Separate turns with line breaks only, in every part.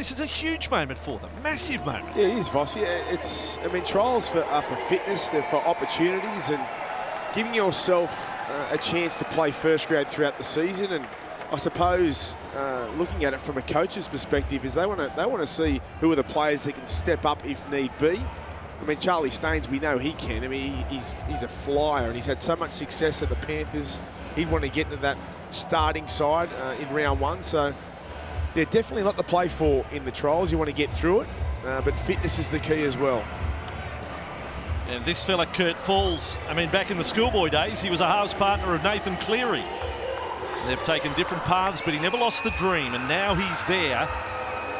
this is a huge moment for them, massive moment.
Yeah, it is, Vossi. Trials are for fitness, they're for opportunities, and giving yourself a chance to play first grade throughout the season. And I suppose looking at it from a coach's perspective is they want to see who are the players that can step up if need be. Charlie Staines, we know he can. He's a flyer, and he's had so much success at the Panthers. He'd want to get into that starting side in round one. So they're definitely not to play for in the trials. You want to get through it, but fitness is the key as well.
And this fella, Kurt Falls, back in the schoolboy days, he was a halves partner of Nathan Cleary. They've taken different paths, but he never lost the dream, and now he's there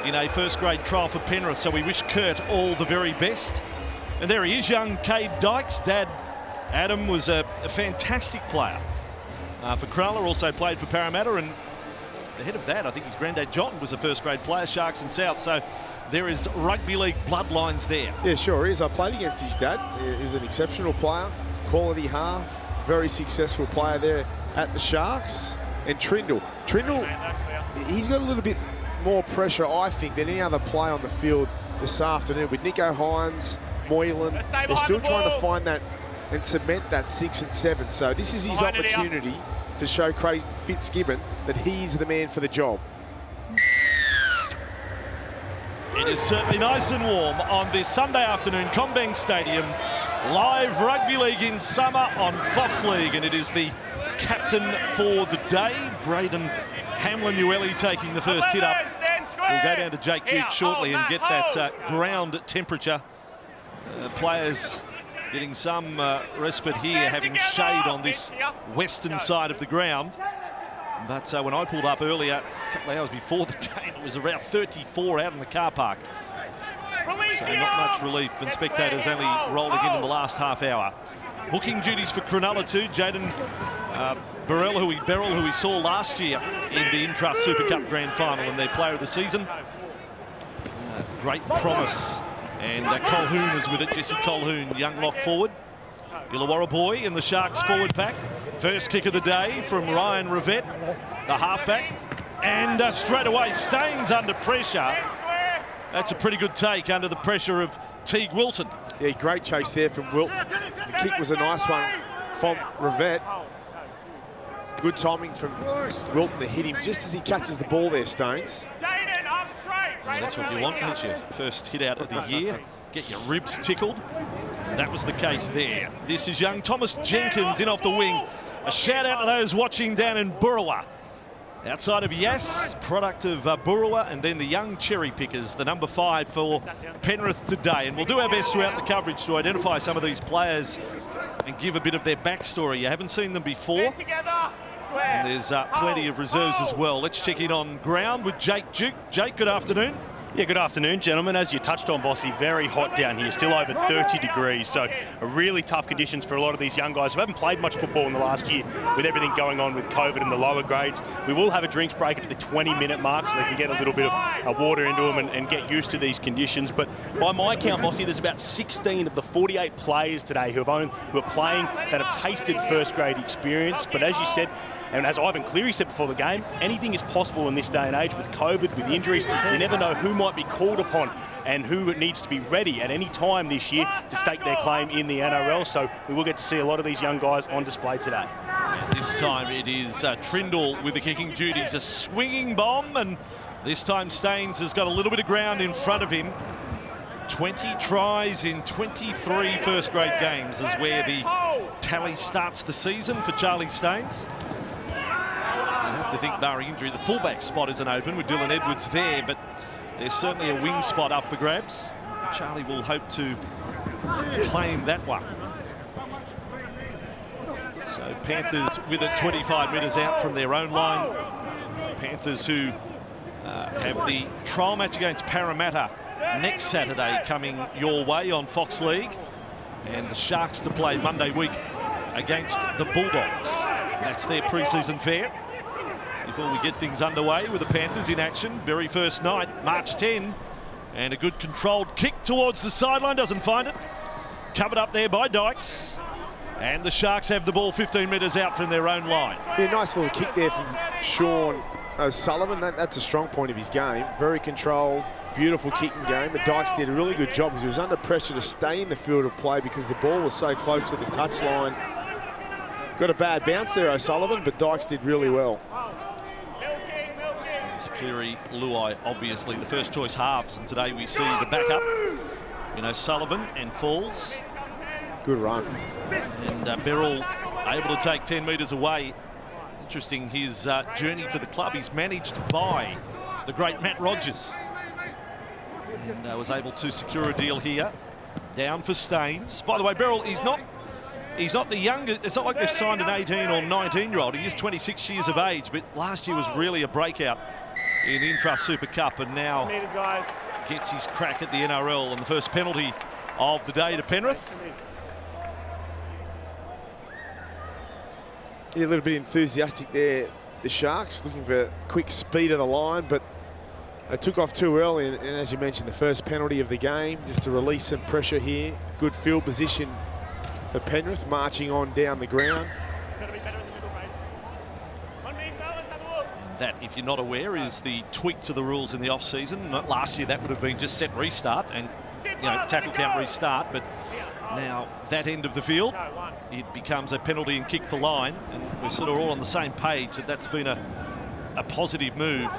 in a first grade trial for Penrith. So we wish Kurt all the very best. And there he is, young Cade Dykes. Dad, Adam, was a fantastic player for Cronulla, also played for Parramatta, and ahead of that, I think his granddad John was a first grade player, Sharks and South. So there is rugby league bloodlines there.
Yeah, sure is. I played against his dad. He's an exceptional player, quality half, very successful player there at the Sharks. And Trindle, he's got a little bit more pressure, I think, than any other player on the field this afternoon. With Nico Hines, Moylan, they're still trying to find that and cement that 6 and 7. So this is his opportunity to show Craig Fitzgibbon that he's the man for the job.
It is certainly nice and warm on this Sunday afternoon, CommBank Stadium. Live rugby league in summer on Fox League, and it is the captain for the day, Braden Hamlin-Ueli, taking the first hit up. We'll go down to Jake Duke shortly and get that ground temperature. Players getting some respite here, having shade on this western side of the ground. But when I pulled up earlier, a couple of hours before the game, it was around 34 out in the car park. So not much relief, and spectators only rolling in the last half hour. Booking duties for Cronulla too. Jaden Beryl, who we saw last year in the Intrust Super Cup Grand Final, and their player of the season. Great promise. And Colhoun is with it, Jesse Colhoun, young lock forward. Illawarra boy in the Sharks forward pack. First kick of the day from Ryan Rivette, the halfback. And straight away, Staines under pressure. That's a pretty good take under the pressure of Teague Wilton.
Yeah, great chase there from Wilton. The kick was a nice one from Rivette. Good timing from Wilton to hit him just as he catches the ball there, Staines.
And that's what you want, don't you? First hit out of the year, get your ribs tickled. And that was the case there. This is young Thomas Jenkins in off the wing. A shout out to those watching down in Burrawa. Outside of Yass, product of Burrawa, and then the young cherry pickers, the number 5 for Penrith today. And we'll do our best throughout the coverage to identify some of these players and give a bit of their backstory. You haven't seen them before. And there's plenty of reserves as well. Let's check in on ground with Jake Duke. Jake, good afternoon.
Yeah, good afternoon, gentlemen. As you touched on, Bossy, very hot down here, still over 30 degrees. So really tough conditions for a lot of these young guys who haven't played much football in the last year with everything going on with COVID and the lower grades. We will have a drinks break at the 20-minute mark so they can get a little bit of water into them and get used to these conditions. But by my count, Bossy, there's about 16 of the 48 players today who are playing that have tasted first grade experience. But as you said, and as Ivan Cleary said before the game, anything is possible in this day and age with COVID, with injuries. You never know who might be called upon and who needs to be ready at any time this year to stake their claim in the NRL. So we will get to see a lot of these young guys on display today.
And this time it is Trindle with the kicking duties. A swinging bomb, and this time Staines has got a little bit of ground in front of him. 20 tries in 23 first grade games is where the tally starts the season for Charlie Staines. You have to think, barring injury, the fullback spot isn't open with Dylan Edwards there, but there's certainly a wing spot up for grabs. Charlie will hope to claim that one. So Panthers with it 25 metres out from their own line. Panthers who have the trial match against Parramatta next Saturday coming your way on Fox League, and the Sharks to play Monday week against the Bulldogs. That's their pre-season fare before we get things underway with the Panthers in action. Very first night, March 10, and a good controlled kick towards the sideline, doesn't find it. Covered up there by Dykes, and the Sharks have the ball 15 metres out from their own line.
Yeah, nice little kick there from Sean O'Sullivan, that's a strong point of his game. Very controlled, beautiful kicking game. But Dykes did a really good job because he was under pressure to stay in the field of play because the ball was so close to the touchline. Got a bad bounce there, O'Sullivan, but Dykes did really well.
It's Cleary, Luai, obviously the first choice halves, and today we see the backup, Sullivan and Falls.
Good run.
And Beryl able to take 10 metres away. Interesting, his journey to the club. He's managed by the great Matt Rogers. And was able to secure a deal here. Down for Staines. By the way, Beryl, he's not the younger. It's not like they've signed an 18 or 19-year-old. He is 26 years of age, but last year was really a breakout in the Intrust Super Cup, and now gets his crack at the NRL, and the first penalty of the day to Penrith.
Yeah, a little bit enthusiastic there, the Sharks, looking for quick speed of the line, but they took off too early, and as you mentioned, the first penalty of the game, just to release some pressure here. Good field position for Penrith, marching on down the ground.
That, if you're not aware, is the tweak to the rules in the off-season. Last year, that would have been just set restart and tackle count restart, but now that end of the field, it becomes a penalty and kick for line, and we're sort of all on the same page that that's been a positive move.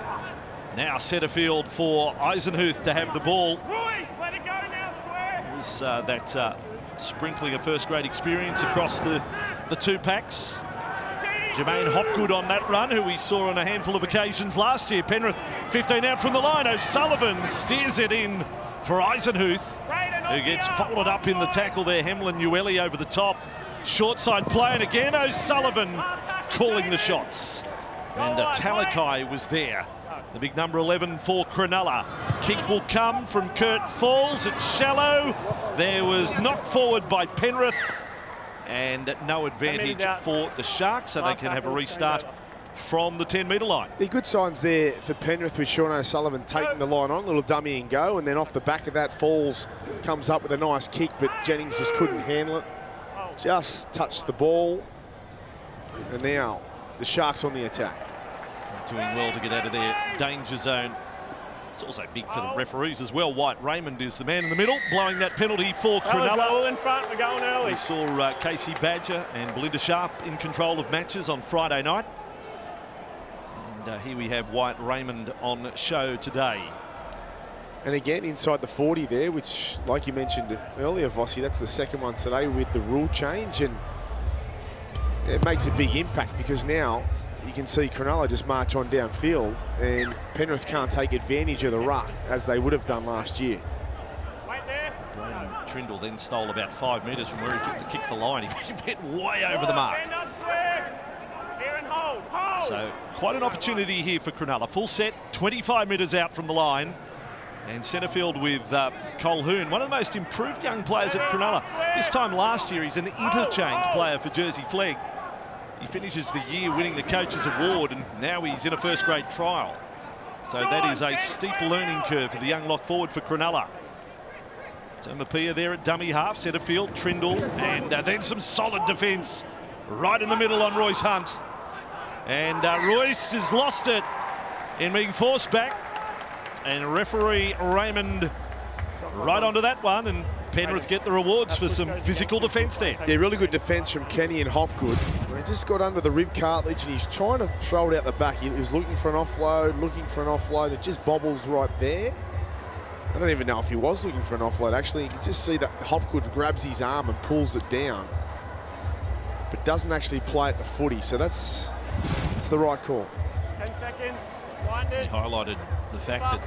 Now Setterfield for Eisenhuth to have the ball. It was that sprinkling of first-grade experience across the two packs. Jermaine Hopgood on that run, who we saw on a handful of occasions last year. Penrith 15 out from the line. O'Sullivan steers it in for Eisenhuth, who gets folded up in the tackle there. Hemlin Ueli over the top. Short side play, and again O'Sullivan calling the shots. And Talakai was there. The big number 11 for Cronulla. Kick will come from Kurt Falls. It's shallow. There was knocked forward by Penrith. And no advantage for the Sharks, so they can have a restart from the 10-metre line.
The good signs there for Penrith with Sean O'Sullivan taking the line on, a little dummy and go, and then off the back of that, Falls comes up with a nice kick, but Jennings just couldn't handle it. Just touched the ball. And now the Sharks on the attack.
Doing well to get out of their danger zone. It's also big for the referees as well. White Raymond is the man in the middle, blowing that penalty for Cronulla.
All in front, we're going early.
We saw Casey Badger and Belinda Sharp in control of matches on Friday night. And here we have White Raymond on show today.
And again, inside the 40 there, which, like you mentioned earlier, Vossi, that's the second one today with the rule change. And it makes a big impact because now you can see Cronulla just march on downfield, and Penrith can't take advantage of the ruck as they would have done last year.
Braden Trindle then stole about 5 metres from where he took the kick for line. He went way over the mark. So quite an opportunity here for Cronulla. Full set, 25 metres out from the line. And centre field with Colquhoun, one of the most improved young players at Cronulla. This time last year, he's an interchange player for Jersey Flegg. He finishes the year winning the Coaches Award, and now he's in a first-grade trial. So that is a steep learning curve for the young lock forward for Cronulla. Mapia there at dummy half, centre field, Trindle, and then some solid defence right in the middle on Royce Hunt. And Royce has lost it in being forced back. And referee Raymond right onto that one, and Penrith get the rewards for some physical defence there.
Yeah, really good defence from Kenny and Hopgood. He just got under the rib cartilage and he's trying to throw it out the back. He was looking for an offload, It just bobbles right there. I don't even know if he was looking for an offload, actually. You can just see that Hopgood grabs his arm and pulls it down, but doesn't actually play at the footy. So that's the right call.
10 seconds.
He highlighted the fact that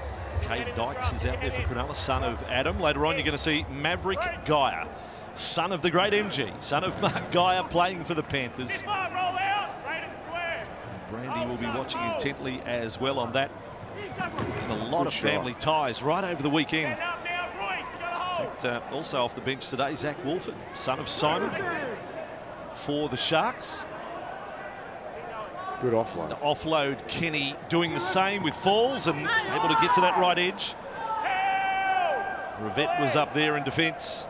Cade Dykes is out there for Cronulla, son of Adam. Later on, you're going to see Maverick Geyer, son of the great MG, son of Mark Geyer, playing for the Panthers. Brandy will be watching intently as well on that. And a lot of family ties right over the weekend. In fact, also off the bench today, Zach Wolford, son of Simon, for the Sharks.
Good offload.
The offload, Kenny doing the same with Falls and able to get to that right edge. Rivette was up there in defence.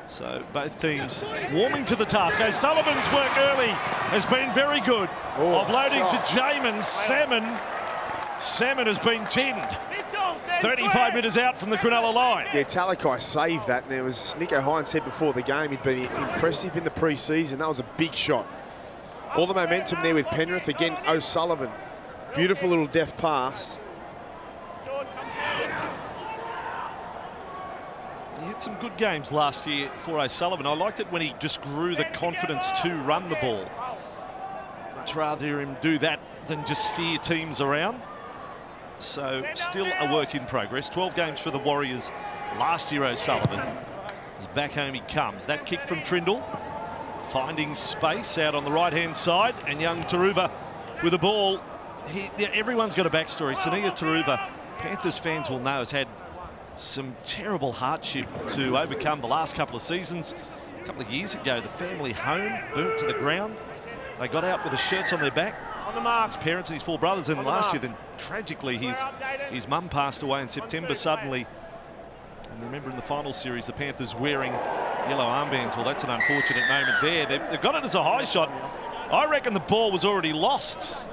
So both teams warming to the task. O'Sullivan's work early has been very good. Offloading to Jamin. Salmon has been tinned. 35 metres out from the Cronulla line.
Yeah, Talakai saved that, and there was, Nico Hines said before the game, he'd been impressive in the pre-season. That was a big shot. All the momentum there with Penrith. Again, O'Sullivan. Beautiful little deft pass.
He had some good games last year for O'Sullivan. I liked it when he just grew the confidence to run the ball. Much rather him do that than just steer teams around. So still a work in progress. 12 games for the Warriors last year, O'Sullivan. As back home he comes. That kick from Trindle, finding space out on the right-hand side, and young Taruva with the ball. Everyone's got a backstory. Sania Taruva, Panthers fans will know, has had some terrible hardship to overcome the last couple of seasons. A couple of years ago, the family home burnt to the ground. They got out with the shirts on their back. His parents and his 4 brothers, and last year, then tragically his mum passed away in September suddenly. And remember in the final series, the Panthers wearing yellow armbands. Well, that's an unfortunate moment there. They've got it as a high shot. I reckon the ball was already lost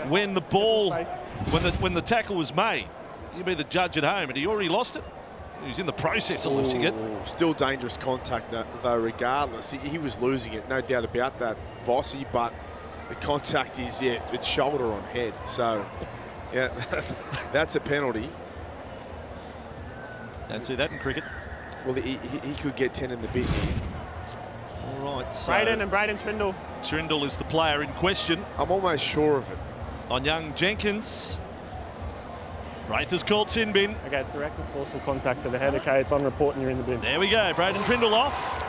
when the tackle was made. You'd be the judge at home, and he already lost it. He was in the process of losing it.
Still dangerous contact, though, regardless. He was losing it, no doubt about that, Vossi, but the contact is, it's shoulder on head. So, yeah, that's a penalty.
Don't see that in cricket.
Well, he could get 10 in the bin here.
All right, so
Braden Trindle.
Trindle is the player in question.
I'm almost sure of it.
On young Jenkins. Wraith has called sin bin.
Okay, it's direct and forceful contact to the head. Okay, it's on report and you're in the bin.
There we go, Braden Trindle off.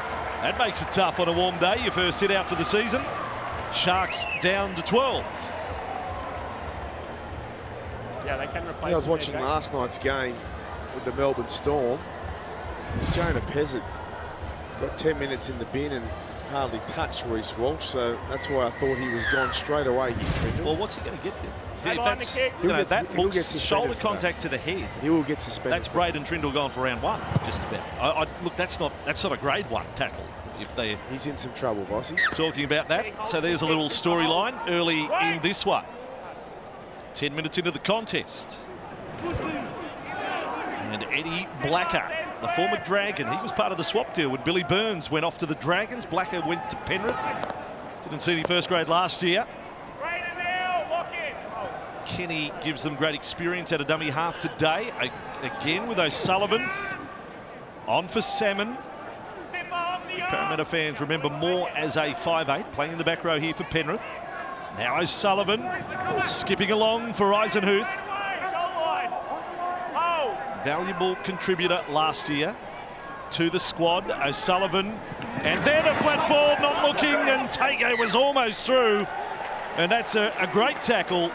That makes it tough on a warm day. Your first hit out for the season. Sharks down to 12.
Yeah, they can replace.
I was watching last night's game with the Melbourne Storm. Jonah Pezzett got 10 minutes in the bin and hardly touched Reece Walsh, so that's why I thought he was gone straight away here, Trindle.
Well, what's he going to get there? If that's,
he'll get
shoulder contact to the head.
He will get suspended.
That's Braden Trindle gone for round 1, just about. Look, that's not a grade 1 tackle.
He's in some trouble, Bossy.
Talking about that, so there's a little storyline early in this one. 10 minutes into the contest. And Eddie Blacker, the former Dragon, he was part of the swap deal when Billy Burns went off to the Dragons. Blacker went to Penrith. Didn't see any first grade last year. Kenny gives them great experience at a dummy half today. Again with O'Sullivan. On for Salmon. Parramatta fans remember Moore as a 5'8", playing in the back row here for Penrith. Now O'Sullivan skipping along for Eisenhuth. Valuable contributor last year to the squad. O'Sullivan, and then a flat ball, not looking, and Tago was almost through. And that's a great tackle.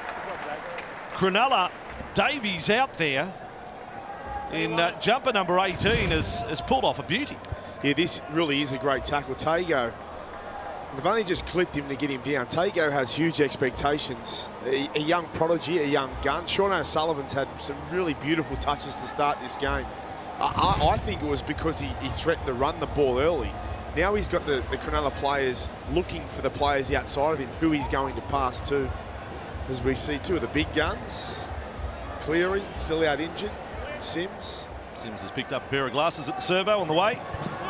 Cronulla, Davies out there in jumper number 18 has pulled off a beauty.
Yeah, this really is a great tackle. Tago, they've only just clipped him to get him down. Tago has huge expectations. A young prodigy, a young gun. Sean O'Sullivan's had some really beautiful touches to start this game. I think it was because he threatened to run the ball early. Now he's got the Cronulla players looking for the players outside of him, who he's going to pass to. As we see 2 of the big guns. Cleary still out injured. Sims
has picked up a pair of glasses at the servo on the way.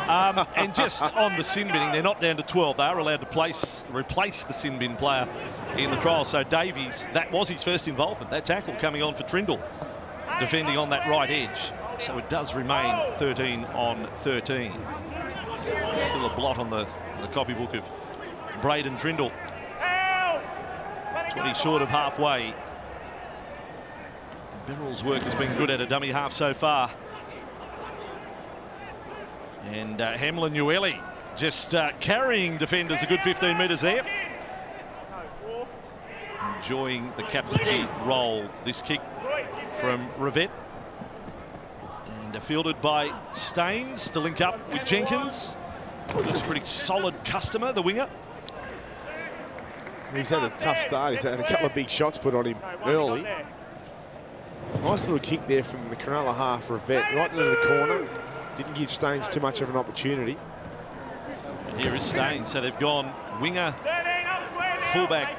And just on the sin binning, they're not down to 12. They are allowed to replace the sin bin player in the trial. So Davies, that was his first involvement. That tackle coming on for Trindle, defending on that right edge. So it does remain 13 on 13. Still a blot on the copybook of Braden Trindle. 20 short of halfway. Beryll's work has been good at a dummy half so far. And Hamlin Ueli just carrying defenders a good 15 metres there. Enjoying the captaincy role. This kick from Rivette. And fielded by Staines to link up with Jenkins. Looks a pretty solid customer, the winger.
He's had a tough start. He's had a couple of big shots put on him early. Nice little kick there from the Cronulla half, Rivette, right into the corner. Didn't give Staines too much of an opportunity.
Here is Staines. So they've gone winger, fullback.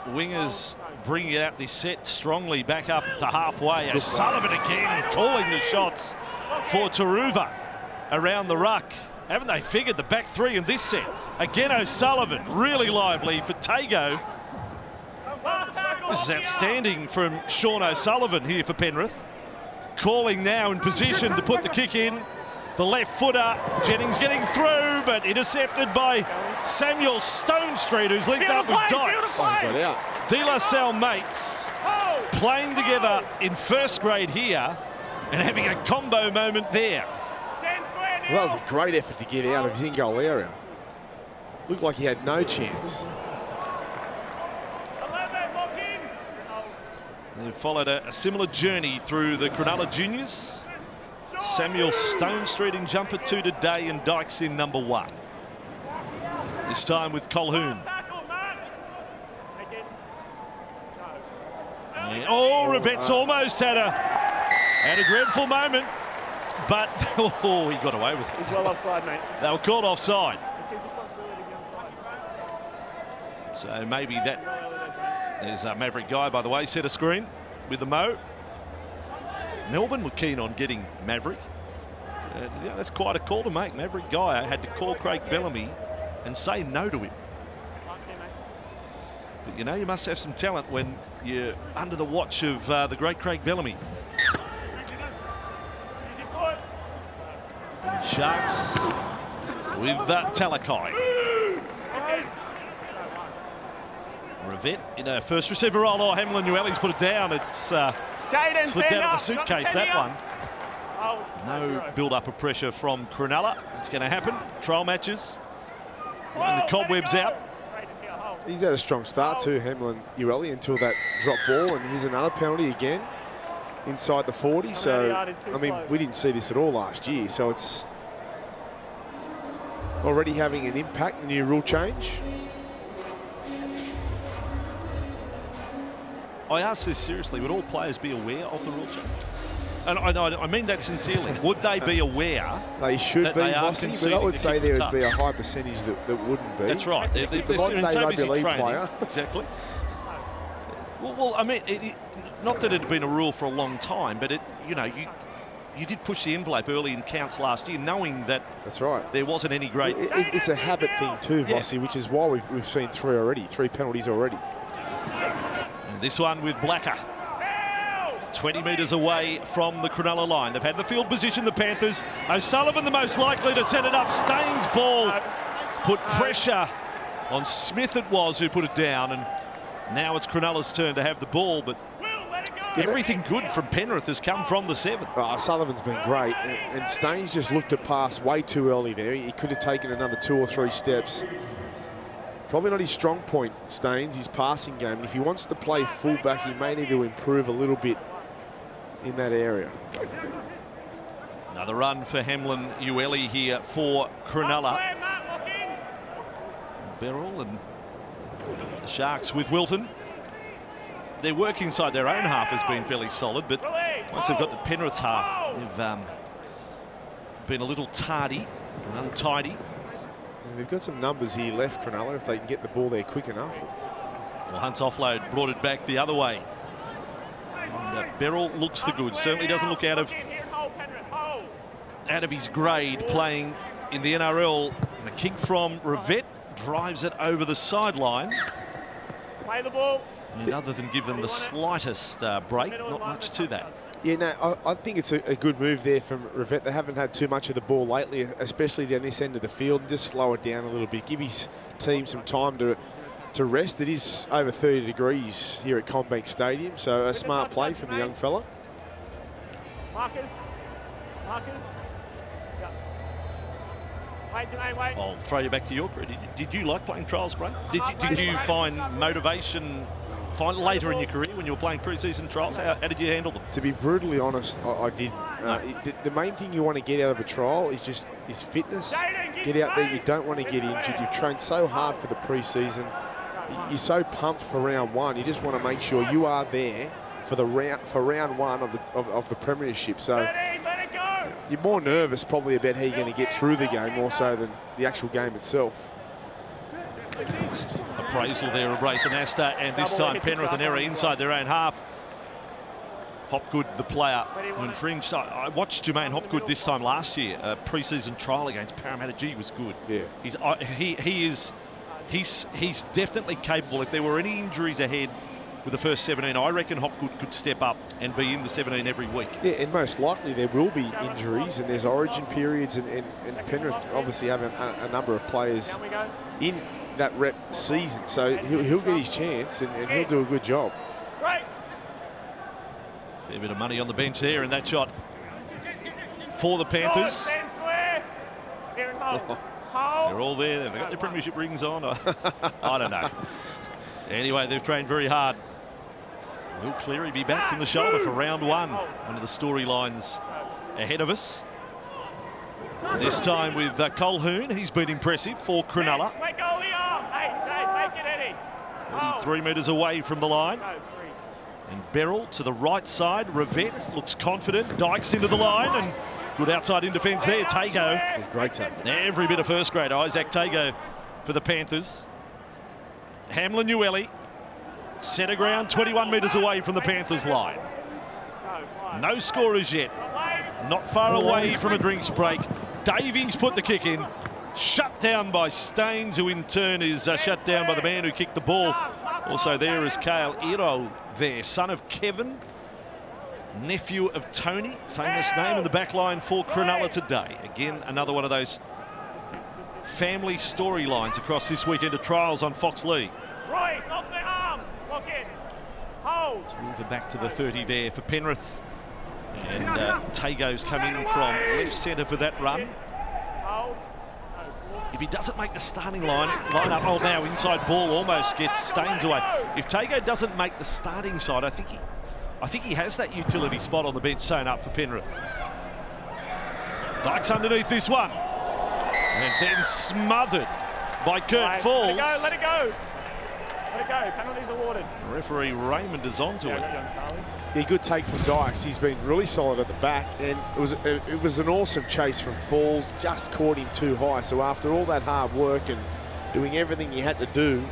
Wingers bringing it out this set strongly back up to halfway. O'Sullivan again calling the shots for Taruva around the ruck. Haven't they figured the back three in this set? Again, O'Sullivan really lively for Tago. This is outstanding from Sean O'Sullivan here for Penrith. Calling now in position to put the kick in. The left footer, Jennings getting through, but intercepted by Samuel Stonestreet, who's linked up with Dykes. De La Salle mates playing together in first grade here and having a combo moment there.
Well, that was a great effort to get out of his in-goal area. Looked like he had no chance.
They've followed a similar journey through the Cronulla juniors. Samuel Stonestreet in jumper 2 today and Dykes in number 1. This time with Colquhoun. And, oh, Rivette's almost had a dreadful moment, but oh, he got away with it.
He's well offside, mate.
They were called offside.
It's his responsibility to be offside.
So maybe that. There's Maverick Geyer, by the way, set a screen with the Mo. Melbourne were keen on getting Maverick. Yeah, that's quite a call to make. Maverick Geyer had to call Craig Bellamy and say no to him. But you know, you must have some talent when you're under the watch of the great Craig Bellamy. And Sharks with Talakai. Rivette in a first receiver role. Oh, Hamlin Ueli's put it down. It's slipped out of the suitcase, that one. No build-up of pressure from Cronulla. It's going to happen. Trial matches. And the cobwebs out.
He's had a strong start too, Hamlin Ueli, until that drop ball. And here's another penalty again inside the 40. So, I mean, we didn't see this at all last year. So it's already having an impact, the new rule change.
I ask this seriously. Would all players be aware of the rule change? And I mean that sincerely. Would they be aware?
They should be, Mossy, but I would say there would be a high percentage that wouldn't be.
That's right.
The modern-day rugby league player.
Exactly. Well, I mean, not that it had been a rule for a long time, but you did push the envelope early in counts last year, knowing that.
That's right.
There wasn't any great.
It's a habit thing too, Vossi, which is why we've seen three penalties already.
And this one with Blacker. 20 metres away from the Cronulla line. They've had the field position, the Panthers. O'Sullivan the most likely to set it up. Staines' ball put pressure on Smith, it was, who put it down. And now it's Cronulla's turn to have the ball. But everything good from Penrith has come from the 7.
Sullivan's been great. And Staines just looked at pass way too early there. He could have taken another 2 or 3 steps. Probably not his strong point, Staines, his passing game. And if he wants to play fullback, he may need to improve a little bit in that area.
Another run for Hamlin Ueli here for Cronulla. Beryl and the Sharks with Wilton. Their work inside their own half has been fairly solid, but once they've got to Penrith's half, they've been a little tardy and untidy.
And they've got some numbers here left, Cronulla, if they can get the ball there quick enough.
Well, Hunt's offload brought it back the other way. And Beryl looks the goods. Certainly doesn't look out of his grade playing in the NRL. And the kick from Rivette drives it over the sideline.
Play the ball.
And other than give them the slightest break, not much to that.
Yeah, no, I think it's a good move there from Rivette. They haven't had too much of the ball lately, especially down this end of the field. And just slow it down a little bit. Give his team some time to rest. It is over 30 degrees here at CommBank Stadium, so a smart play from the young fella.
Marcus. Wait.
I'll throw you back to your career. Did you like playing trials, Brad? Did you find motivation later in your career when you were playing pre-season trials? How did you handle them?
To be brutally honest, I did. The main thing you want to get out of a trial is fitness. Get out there. You don't want to get injured. You've trained so hard for the pre-season. You're so pumped for round 1. You just want to make sure you are there for round 1 of the premiership. So you're more nervous probably about how you're going to get through the game more so than the actual game itself.
Just appraisal there of Braithen Astor, and this time Penrith an error inside their own half. Hopgood, the player who infringed. I watched Jermaine Hopgood this time last year, a pre-season trial against Parramatta. Gee, was good.
Yeah.
He's definitely capable. If there were any injuries ahead with the first 17, I reckon Hopgood could step up and be in the 17 every week.
Yeah, and most likely there will be injuries, and there's origin periods, and Penrith obviously have a number of players in that rep season, so he'll get his chance and he'll do a good job.
Fair bit of money on the bench there in that shot for the Panthers. They're all there. They've got their premiership rings on. I don't know. Anyway, they've trained very hard. Will Cleary be back from the shoulder for round one? One of the storylines ahead of us. This time with Colquhoun. He's been impressive for Cronulla. 33 metres away from the line. And Beryl to the right side. Rivette looks confident. Dykes into the line, and good outside in defence there. Tago.
Yeah, great take.
Every bit of first grade. Isaac Tago for the Panthers. Hamlin Ueli. Centre ground, 21 metres away from the Panthers line. No scorers yet. Not far away from a drinks break. Davies put the kick in. Shut down by Staines, who in turn is shut down by the man who kicked the ball. Also there is Kale Iro there, son of Kevin, nephew of Tony, famous name in the back line for Cronulla today. Again, another one of those family storylines across this weekend of trials on Fox League. Move it back to the 30 there for Penrith. And Tago's come in from left centre for that run. If he doesn't make the starting lineup, oh, now inside ball almost gets Staines away. If Tago doesn't make the starting side, I think he has that utility spot on the bench sewn up for Penrith. Dykes underneath this one. And then smothered by Kurt Falls.
Let it go. Let it go. Penalties awarded.
Referee Raymond is onto it.
Yeah, good take from Dykes. He's been really solid at the back, and it was an awesome chase from Falls. Just caught him too high. So after all that hard work and doing everything he had to do,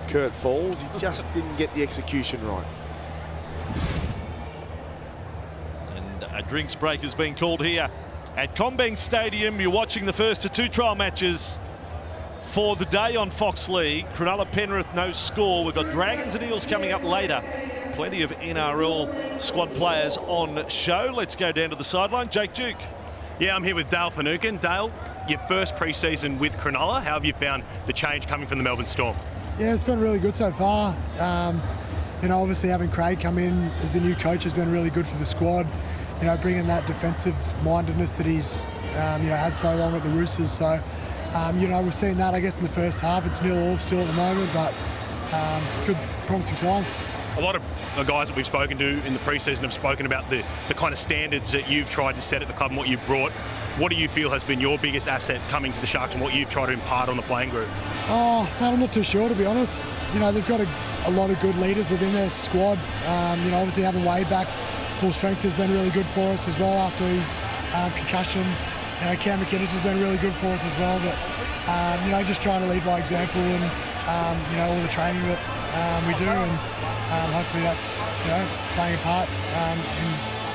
Kurt Falls, he just didn't get the execution right.
And a drinks break has been called here at CommBank Stadium. You're watching the first of two trial matches for the day on Fox League. Cronulla Penrith, no score. We've got Dragons and Eels coming up later. Plenty of NRL squad players on show. Let's go down to the sideline. Jake Duke.
Yeah, I'm here with Dale Finucane. Dale, your first pre-season with Cronulla. How have you found the change coming from the Melbourne Storm?
Yeah, it's been really good so far. Obviously having Craig come in as the new coach has been really good for the squad. Bringing that defensive mindedness that he's, had so long at the Roosters. So, we've seen that, I guess, in the first half. It's 0-0 still at the moment, but good, promising signs.
A lot of the guys that we've spoken to in the pre-season have spoken about the kind of standards that you've tried to set at the club and what you've brought. What do you feel has been your biggest asset coming to the Sharks and what you've tried to impart on the playing group?
Oh, man, I'm not too sure, to be honest. They've got a lot of good leaders within their squad. Obviously having Wade back full strength has been really good for us as well after his concussion. Cam McInnes has been really good for us as well. But, just trying to lead by example and, all the training that we do. And hopefully that's, playing a part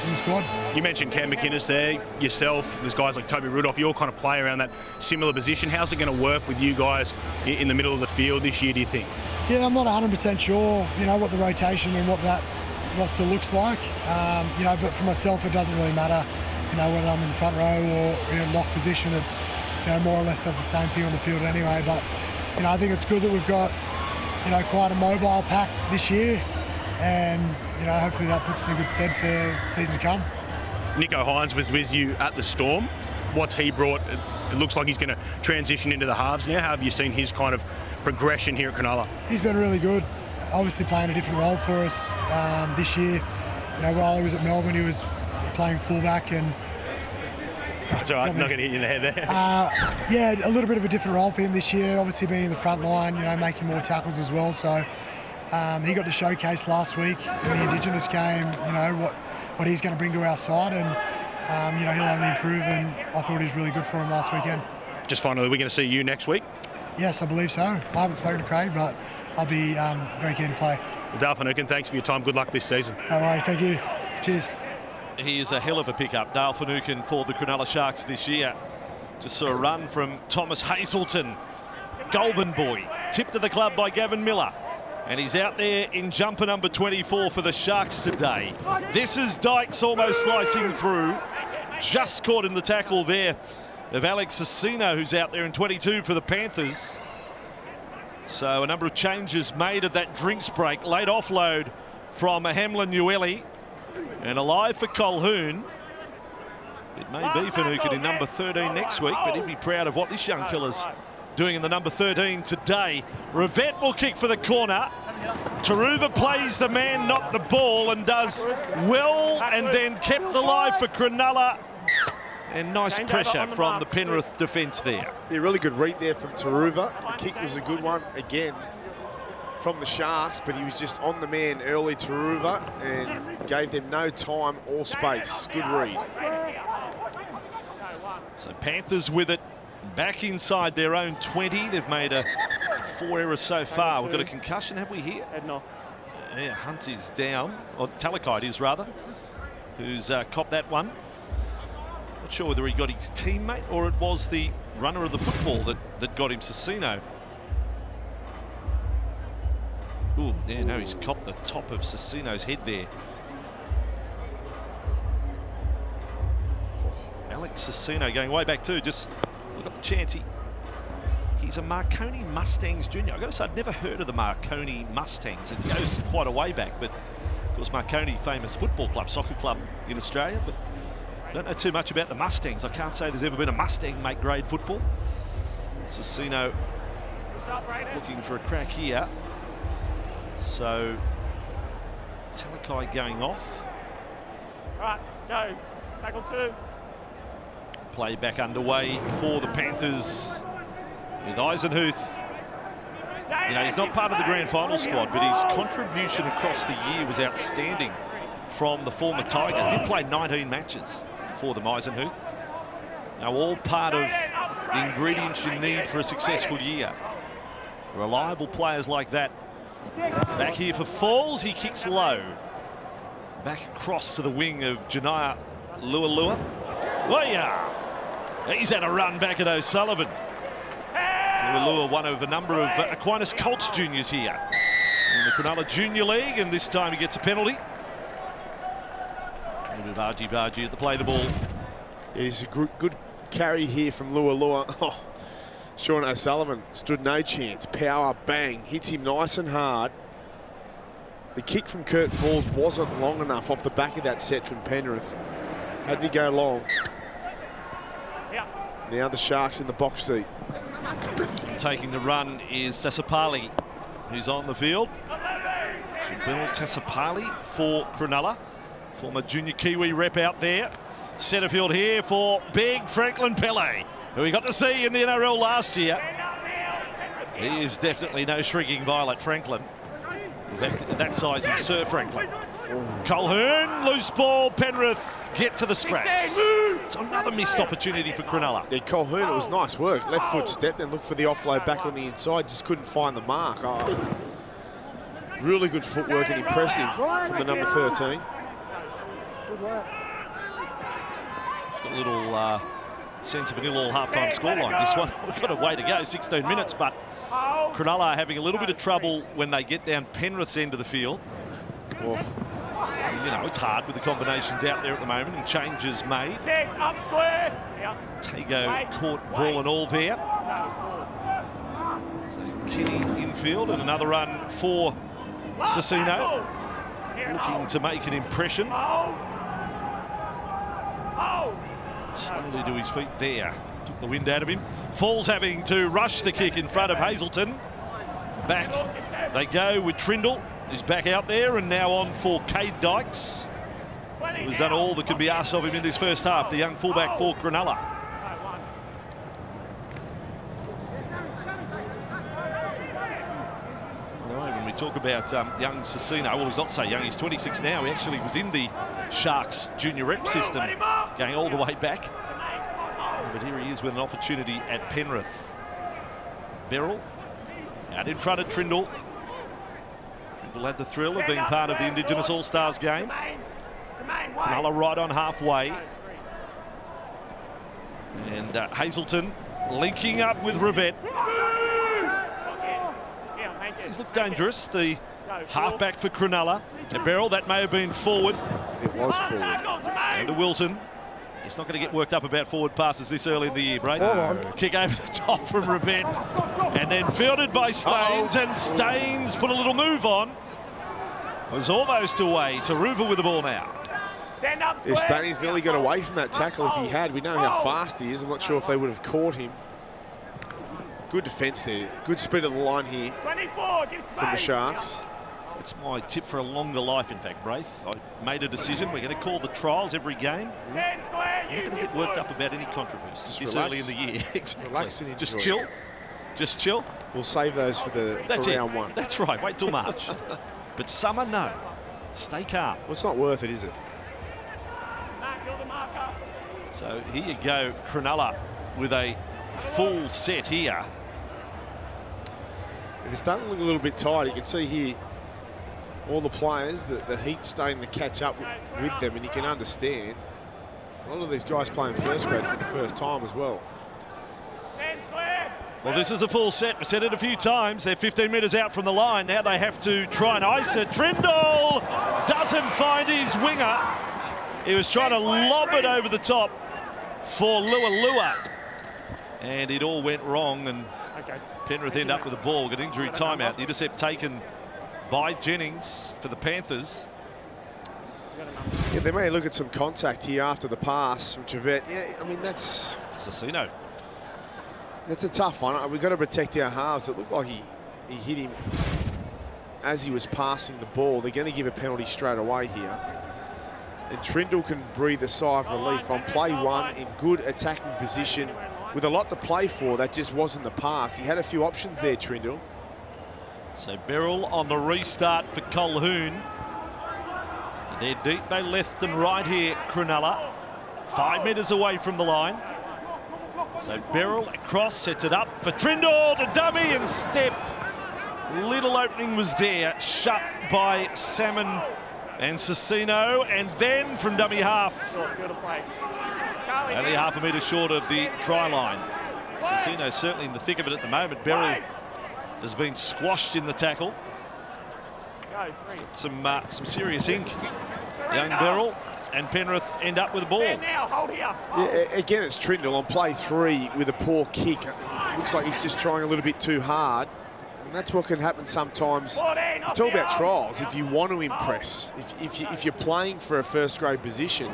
in the squad.
You mentioned Cam McInnes there, yourself, there's guys like Toby Rudolph, you all kind of play around that similar position. How's it going to work with you guys in the middle of the field this year, do you think?
Yeah, I'm not 100% sure, what the rotation and what that roster looks like. But for myself, it doesn't really matter, whether I'm in the front row or in a lock position. It's, more or less does the same thing on the field anyway. But, I think it's good that we've got, quite a mobile pack this year. And, hopefully that puts us in good stead for the season to come.
Nicho Hynes was with you at the Storm. What's he brought? It looks like he's going to transition into the halves now. How have you seen his kind of progression here at Cronulla?
He's been really good. Obviously playing a different role for us this year. While he was at Melbourne, he was playing fullback and...
That's all right, I'm not going to hit you in the head there.
Yeah, a little bit of a different role for him this year. Obviously being in the front line, making more tackles as well. So he got to showcase last week in the Indigenous game, what he's going to bring to our side. And he'll only improve, and I thought he was really good for him last weekend.
Just finally, we're going to see you next week.
Yes, I believe so. I haven't spoken to Craig, but I'll be very keen to play.
Well, Dale Finucane, thanks for your time. Good luck this season.
No worries, thank you. Cheers.
He is a hell of a pickup, Dale Finucane, for the Cronulla Sharks this year. Just saw a run from Thomas Hazelton. Goulburn boy, tipped to the club by Gavin Miller. And he's out there in jumper number 24 for the Sharks today. This is Dykes almost slicing through. Just caught in the tackle there of Alex Asino, who's out there in 22 for the Panthers. So a number of changes made of that drinks break. Late offload from Hamlin Ueli. And alive for Colquhoun. It may be Finucane in number 13 next week, but he'd be proud of what this young fella's doing in the number 13 today. Rivette will kick for the corner. Taruva plays the man, not the ball, and does well, and then kept alive for Cronulla. And nice pressure from the Penrith defence there.
Yeah, really good read there from Taruva. The kick was a good one again from the Sharks, but he was just on the man early, Taruva, and gave them no time or space. Good read.
So Panthers with it back inside their own 20. They've made 4 errors so far. We've got a concussion, have we here? Yeah, Hunt is down, or Talakite is rather, who's copped that one. Not sure whether he got his teammate or it was the runner of the football that got him, Cecino. Oh, yeah, no, he's copped the top of Cecino's head there. Alex Cecino going way back too. Just look at the chance. He's a Marconi Mustangs junior. I've got to say, I'd never heard of the Marconi Mustangs. It goes quite a way back, but of course Marconi, famous football club, soccer club in Australia, but I don't know too much about the Mustangs. I can't say there's ever been a Mustang make grade football. Cecino looking for a crack here. So Talakai going off.
All right, go. Tackle 2.
Play back underway for the Panthers with Eisenhuth. You know, he's not part of the grand final squad, but his contribution across the year was outstanding from the former Tiger. Did play 19 matches for them, Eisenhuth. Now, all part of the ingredients you need for a successful year. Reliable players like that. Back here for Falls, he kicks low. Back across to the wing of Janaya Lualua. Oh yeah, he's had a run back at O'Sullivan. Lualua, one of a number of Aquinas Colts juniors here in the Cronulla Junior League, and this time he gets a penalty. A little bit of argy-bargy at the play the ball.
Yeah, it's a good carry here from Lualua. Oh, Sean O'Sullivan stood no chance. Power, bang, hits him nice and hard. The kick from Kurt Falls wasn't long enough off the back of that set from Penrith. Had to go long. Now the Sharks in the box seat.
Taking the run is Tassapali, who's on the field. Bill Tassapali for Cronulla, former junior Kiwi rep out there. Centrefield here for big Franklin Pele, who we got to see in the NRL last year. He is definitely no shrinking violet, Franklin. In fact, at that size, he's Sir Franklin. Colquhoun, loose ball, Penrith get to the scraps. It's another missed opportunity for Cronulla.
Yeah, Colquhoun, it was nice work. Left foot step, then looked for the offload back on the inside, just couldn't find the mark. Oh, really good footwork and impressive from the number 13.
Good work.
It's got a little sense of a nil-all half-time scoreline. This one, we've got a way to go, 16 minutes, but Cronulla are having a little bit of trouble when they get down Penrith's end of the field. Well, you know, it's hard with the combinations out there at the moment and changes made. Tago caught ball and all there. So Kenny infield and another run for Cecino, looking to make an impression. Slowly to his feet there. Took the wind out of him. Falls having to rush the kick in front of Hazelton. Back they go with Trindle, who's back out there, and now on for Cade Dykes, who has done all that can be asked of him in this first half, the young fullback for Cronulla. When we talk about young Cecino, well, he's not so young, he's 26 now. He actually was in the Sharks junior rep system going all the way back. But here he is with an opportunity at Penrith. Beryl out in front of Trindle. Trindle had the thrill of being part of the Indigenous All-Stars game. Cronulla right on halfway. And Hazelton linking up with Rivette. He's looked dangerous, the halfback for Cronulla. And Beryl, that may have been forward.
It was forward.
And to Wilton. He's not going to get worked up about forward passes this early in the year, Braith. Kick over the top from Rivette. And then fielded by Staines. And Staines put a little move on. Was almost away. to Ruva with the ball now.
Yeah, Staines nearly got away from that tackle. If he had, we know how fast he is. I'm not sure if they would have caught him. Good defence there. Good speed of the line here from the Sharks.
It's my tip for a longer life, in fact, Braith. I made a decision. We're going to call the trials every game. I'm not going to get worked up about any controversy
Just
this
relax.
early in the year. Exactly.
Relax and enjoy.
Just chill. Just chill.
We'll save those for round one.
That's right. Wait till March. But summer, no. Stay calm.
Well, it's not worth it, is it?
So here you go, Cronulla with a full set here.
They're starting to look a little bit tired. You can see here all the players, the heat starting to catch up with them, and you can understand a lot of these guys playing first grade for the first time as well.
Well, this is a full set. We've said it a few times. They're 15 metres out from the line. Now they have to try and ice it. Trindle doesn't find his winger. He was trying to lob it over the top for Luai. And it all went wrong, and Penrith end up with the ball. Got injury timeout. The intercept taken by Jennings for the Panthers.
Yeah, they may look at some contact here after the pass from Trivette. Yeah, I mean, that's
Cicino.
a tough one. We've got to protect our halves. It looked like he hit him as he was passing the ball. They're going to give a penalty straight away here. And Trindle can breathe a sigh of relief on play one in good attacking position with a lot to play for. That just wasn't the pass. He had a few options there, Trindle.
So Beryl on the restart for Colquhoun. They're deep, they left and right here, Cronulla. 5 metres away from the line. So Beryl across, sets it up for Trindle to dummy and step. Little opening was there, shut by Salmon and Cicino, and then from dummy half. Only half a metre short of the try line. Cicino certainly in the thick of it at the moment. Beryl has been squashed in the tackle. Some serious ink. Young Beryl and Penrith end up with the ball.
Yeah, again, it's Trindle on play three with a poor kick. Looks like he's just trying a little bit too hard. And that's what can happen sometimes. You talk about trials. If you want to impress, if you're playing for a first grade position,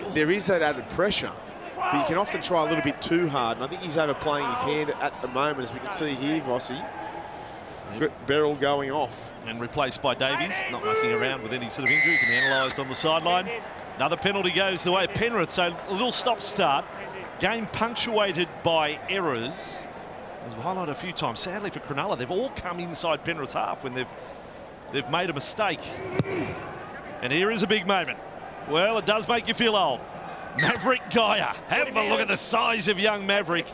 there is that added pressure. But you can often try a little bit too hard. And I think he's overplaying his hand at the moment, as we can see here, Vossi. Beryl going off.
And replaced by Davies, not mucking around with any sort of injury. Can be analysed on the sideline. Another penalty goes the way of Penrith. So a little stop-start. Game punctuated by errors. As we've highlighted a few times, sadly for Cronulla, they've all come inside Penrith's half when they've made a mistake. And here is a big moment. Well, it does make you feel old. Maverick Geyer. Have a look at the size of young Maverick.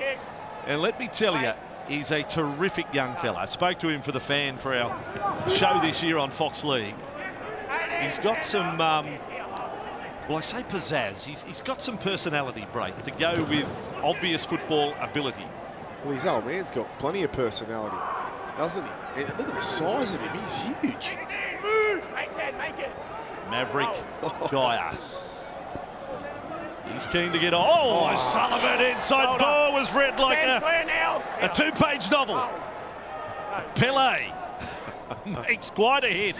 And let me tell you, he's a terrific young fella. I spoke to him for the fan for our show this year on Fox League. He's got some, well, I say pizzazz. He's got some personality, Braith, to go with obvious football ability.
Well, his old man's got plenty of personality, doesn't he? And look at the size of him. He's huge.
Maverick Geyer. He's keen to get on. Oh, Sullivan inside ball was read like a two-page novel. Pele makes quite a hit.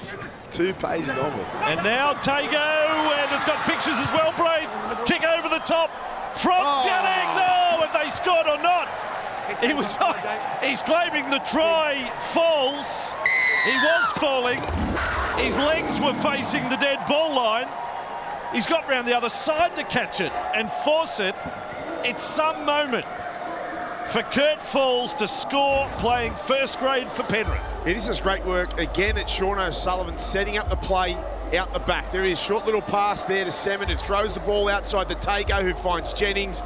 Two-page novel.
And now Tago, and it's got pictures as well, Braith. Kick over the top from Jennings. Oh, have they scored or not? He's claiming the try falls. He was falling. His legs were facing the dead ball line. He's got round the other side to catch it and force it. It's some moment for Kurt Falls to score playing first grade for Penrith.
Yeah, this is great work again at Sean O'Sullivan, setting up the play out the back. There is short little pass there to Semin, who throws the ball outside the Tago, who finds Jennings.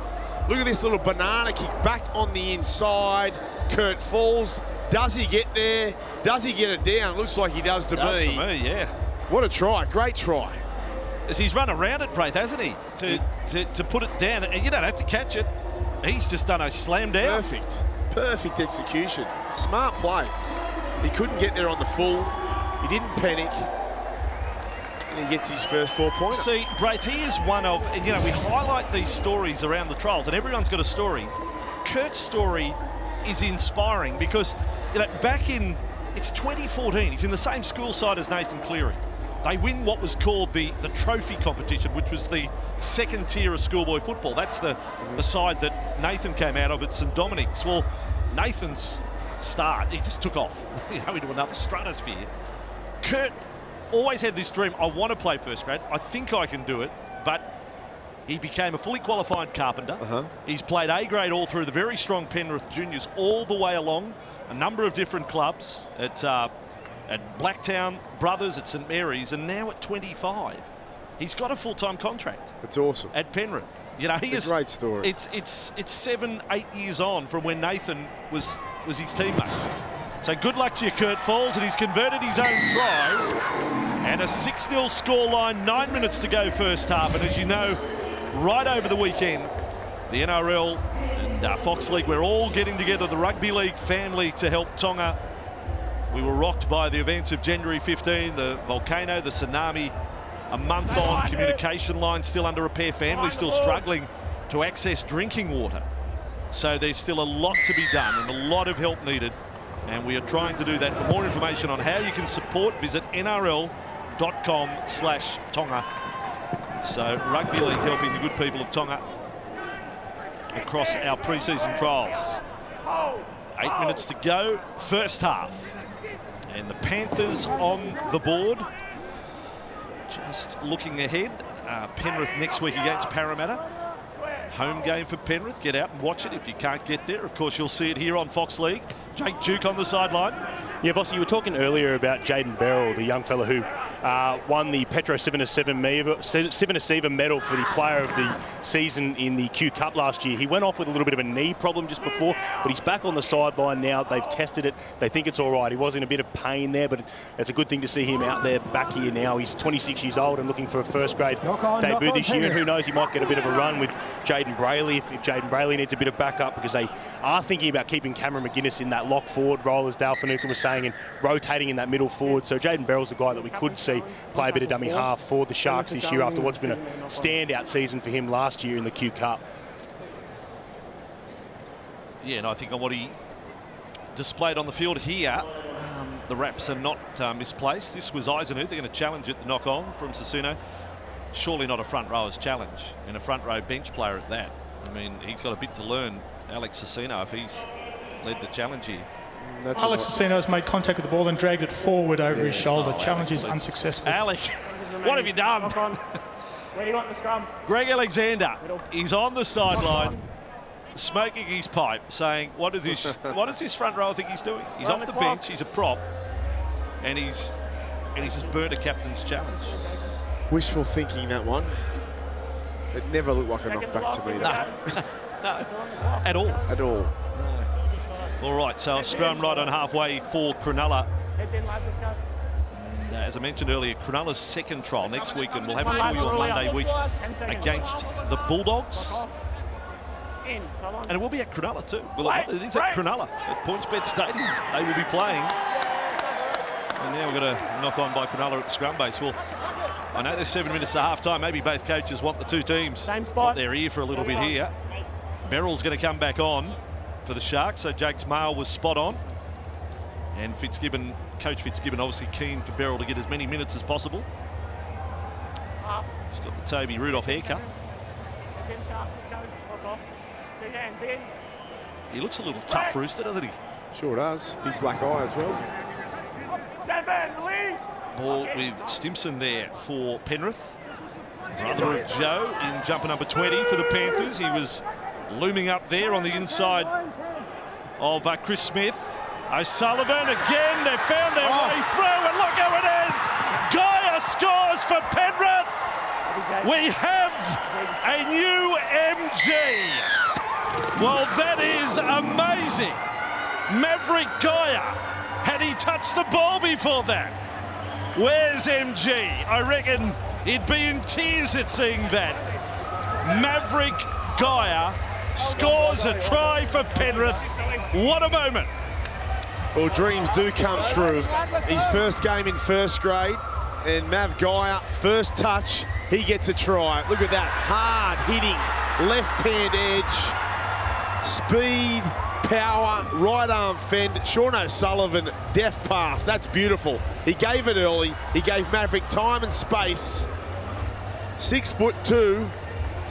Look at this little banana kick back on the inside. Kurt falls. Does he get there? Does he get it down? Looks like he does to me.
Yeah.
What a try. Great try.
As he's run around it, Braith, hasn't he? To put it down. And you don't have to catch it. He's just done a slam down.
Perfect execution. Smart play. He couldn't get there on the full. He didn't panic. And he gets his first 4-pointer.
See, Braith, he is one of, and you know, we highlight these stories around the trials, and everyone's got a story. Kurt's story is inspiring because, you know, back in, it's 2014, he's in the same school side as Nathan Cleary. They win what was called the trophy competition, which was the second tier of schoolboy football. That's the side that Nathan came out of at St Dominic's. Well, Nathan's start, he just took off, you know, into another stratosphere. Kurt always had this dream, I want to play first grade, I think I can do it, but he became a fully qualified carpenter. He's played A grade all through the very strong Penrith juniors all the way along, a number of different clubs at Blacktown, Brothers, at St Mary's, and now at 25, he's got a full-time contract.
It's awesome.
At Penrith. You know,
it's a great story.
It's 7-8 years on from when Nathan was his teammate. So good luck to you, Kurt Falls, and he's converted his own try. And a 6-0 scoreline, 9 minutes to go first half. And as you know, right over the weekend, the NRL and Fox League, we're all getting together, the Rugby League family, to help Tonga. We were rocked by the events of January 15, the volcano, the tsunami, a month on, communication line still under repair, family still struggling to access drinking water. So there's still a lot to be done and a lot of help needed. And we are trying to do that. For more information on how you can support, visit nrl.com/Tonga. So Rugby League helping the good people of Tonga across our pre-season trials. 8 minutes to go, first half. And the Panthers on the board. Just looking ahead, Penrith next week against Parramatta. Home game for Penrith. Get out and watch it if you can't get there. Of course, you'll see it here on Fox League. Jake Duke on the sideline.
Yeah, Bossy, you were talking earlier about Jaden Beryl, the young fella who won the Petro 7-Seven medal for the player of the season in the Q Cup last year. He went off with a little bit of a knee problem just before, but he's back on the sideline now. They've tested it. They think it's all right. He was in a bit of pain there, but it's a good thing to see him out there back here now. He's 26 years old and looking for a first-grade debut this year, and who knows, he might get a bit of a run with Jaden Brayley if Jaden Brayley needs a bit of backup, because they are thinking about keeping Cameron McGuinness in that lock forward role, as Dale Finucane was saying, and rotating in that middle forward. So Jaden Beryl's a guy that we could see play a bit of dummy half for the Sharks this year after what's been a standout season for him last year in the Q Cup.
Yeah, and I think on what he displayed on the field here, the Raps are not misplaced. This was Eisenhuth. They're going to challenge it, the knock-on from Sassuno. Surely not a front rower's challenge, and a front row bench player at that. I mean, he's got a bit to learn, Alex Sassuno, if he's led the challenge here.
Alex Sassuno's made contact with the ball and dragged it forward over his shoulder. Challenge is unsuccessful.
Alec, what have you done?
Where do you want the scrum?
Greg Alexander, he's on the sideline, smoking his pipe, saying, what does this front row think he's doing? He's off the bench, he's a prop, and he's just burnt a captain's challenge.
Wishful thinking, that one. It never looked like a knockback to me.
No, at all.
At all.
All right, so scrum right on halfway for Cronulla. And as I mentioned earlier, Cronulla's second trial next week, and we'll have it for you on Monday week against the Bulldogs. And it will be at Cronulla too. Well, it is at Cronulla, at PointsBet Stadium. They will be playing. And now we're going to knock on by Cronulla at the scrum base. Well, I know there's 7 minutes to half time. Maybe both coaches want the two teams want their ear for a little bit here. Beryl's going to come back on for the Sharks, so Jake's mail was spot on. And Coach Fitzgibbon obviously keen for Beryl to get as many minutes as possible. He's got the Toby Rudolph haircut. He looks a little tough rooster, doesn't he?
Sure does. Big black eye as well.
Ball with Stimson there for Penrith. Brother of Joe in jumper number 20 for the Panthers. He was looming up there on the inside of Chris Smith. O'Sullivan again, they found their way through, and look how it is! Geyer Geyer scores for Penrith. We have a new MG. Well, that is amazing. Maverick Geyer. Had he touched the ball before that? Where's MG? I reckon he'd be in tears at seeing that. Maverick Geyer scores a try for Penrith. What a moment.
Well, dreams do come true. His first game in first grade, and Mav Geyer, first touch, he gets a try. Look at that, hard hitting, left-hand edge, speed, power, right arm fend. Sean O'Sullivan, deft pass, that's beautiful. He gave it early, he gave Maverick time and space. 6'2",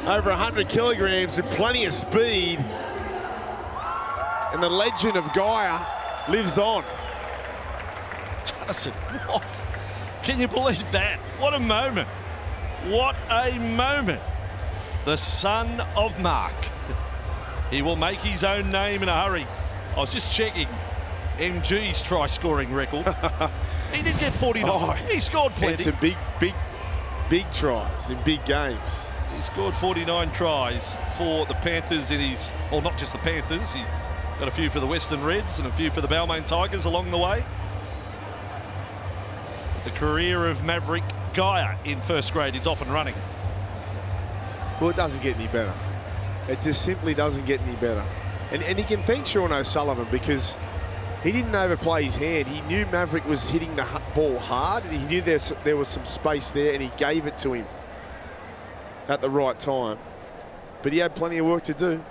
over 100 kilograms with plenty of speed. And the legend of Geyer lives on.
Does it? What? Can you believe that? What a moment. What a moment. The son of Mark. He will make his own name in a hurry. I was just checking MG's try-scoring record. He did get 49. Oh, he scored plenty.
And some big tries in big games.
He scored 49 tries for the Panthers in his, well, not just the Panthers. He got a few for the Western Reds and a few for the Balmain Tigers along the way. The career of Maverick Geyer in first grade is off and running.
Well, it doesn't get any better. It just simply doesn't get any better. And he can thank Sean O'Sullivan because he didn't overplay his hand. He knew Maverick was hitting the ball hard, and he knew there was some space there, and he gave it to him at the right time. But he had plenty of work to do.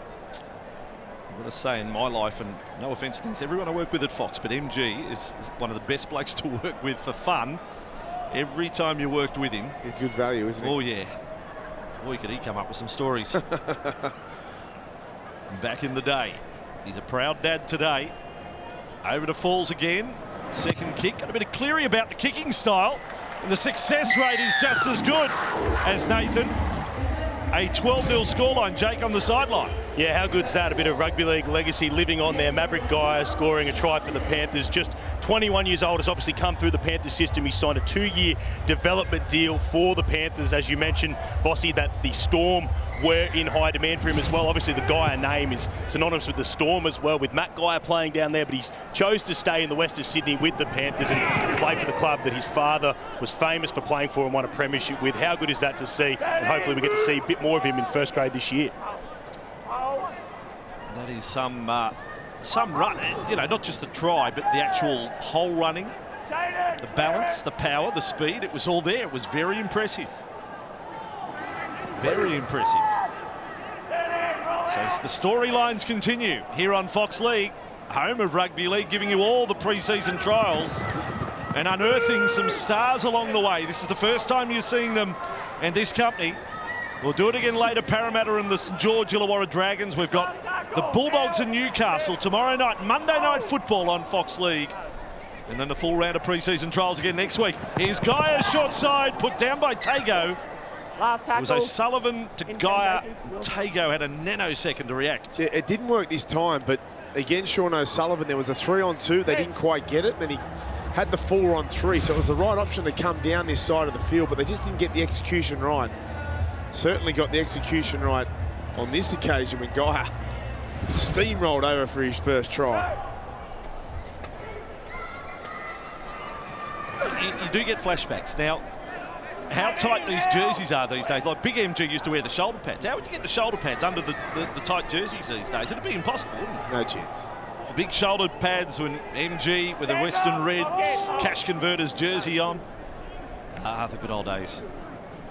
I'm going to say in my life, and no offence against everyone I work with at Fox, but MG is one of the best blokes to work with for fun. Every time you worked with him.
He's good value, isn't he?
Oh, yeah. Boy, could he come up with some stories. Back in the day. He's a proud dad today. Over to Falls again. Second kick. Got a bit of Cleary about the kicking style. And the success rate is just as good as Nathan. A 12-0 scoreline, Jake, on the sideline.
Yeah, how good's that? A bit of rugby league legacy living on there. Maverick Geyer scoring a try for the Panthers. Just 21 years old, has obviously come through the Panthers system. He signed a 2-year development deal for the Panthers. As you mentioned, Bossy, that the Storm were in high demand for him as well. Obviously, the Geyer name is synonymous with the Storm as well, with Matt Geyer playing down there, but he chose to stay in the west of Sydney with the Panthers and play for the club that his father was famous for playing for and won a premiership with. How good is that to see? And hopefully we get to see a bit more of him in first grade this year.
That is some run, you know, not just the try, but the actual whole running, the balance, the power, the speed. It was all there. It was very impressive. Very impressive. So as the storylines continue here on Fox League, home of Rugby League, giving you all the pre-season trials and unearthing some stars along the way. This is the first time you're seeing them in this company. We'll do it again later, Parramatta and the St George Illawarra Dragons. We've got the Bulldogs in Newcastle tomorrow night, Monday Night Football on Fox League. And then the full round of pre-season trials again next week. Here's Geyer, short side, put down by Tago.
Last tackle.
It was O'Sullivan to Geyer. Tago had a nanosecond to react.
Yeah, it didn't work this time, but again, Sean O'Sullivan, there was a 3-on-2. They didn't quite get it. Then he had the 4-on-3, so it was the right option to come down this side of the field, but they just didn't get the execution right. Certainly got the execution right on this occasion when Geyer steamrolled over for his first try.
You do get flashbacks. Now, how tight these jerseys are these days. Like Big MG used to wear the shoulder pads. How would you get the shoulder pads under the tight jerseys these days? It'd be impossible, wouldn't it?
No chance.
Big shoulder pads when MG with the Western Reds cash converters jersey on. Ah, the good old days.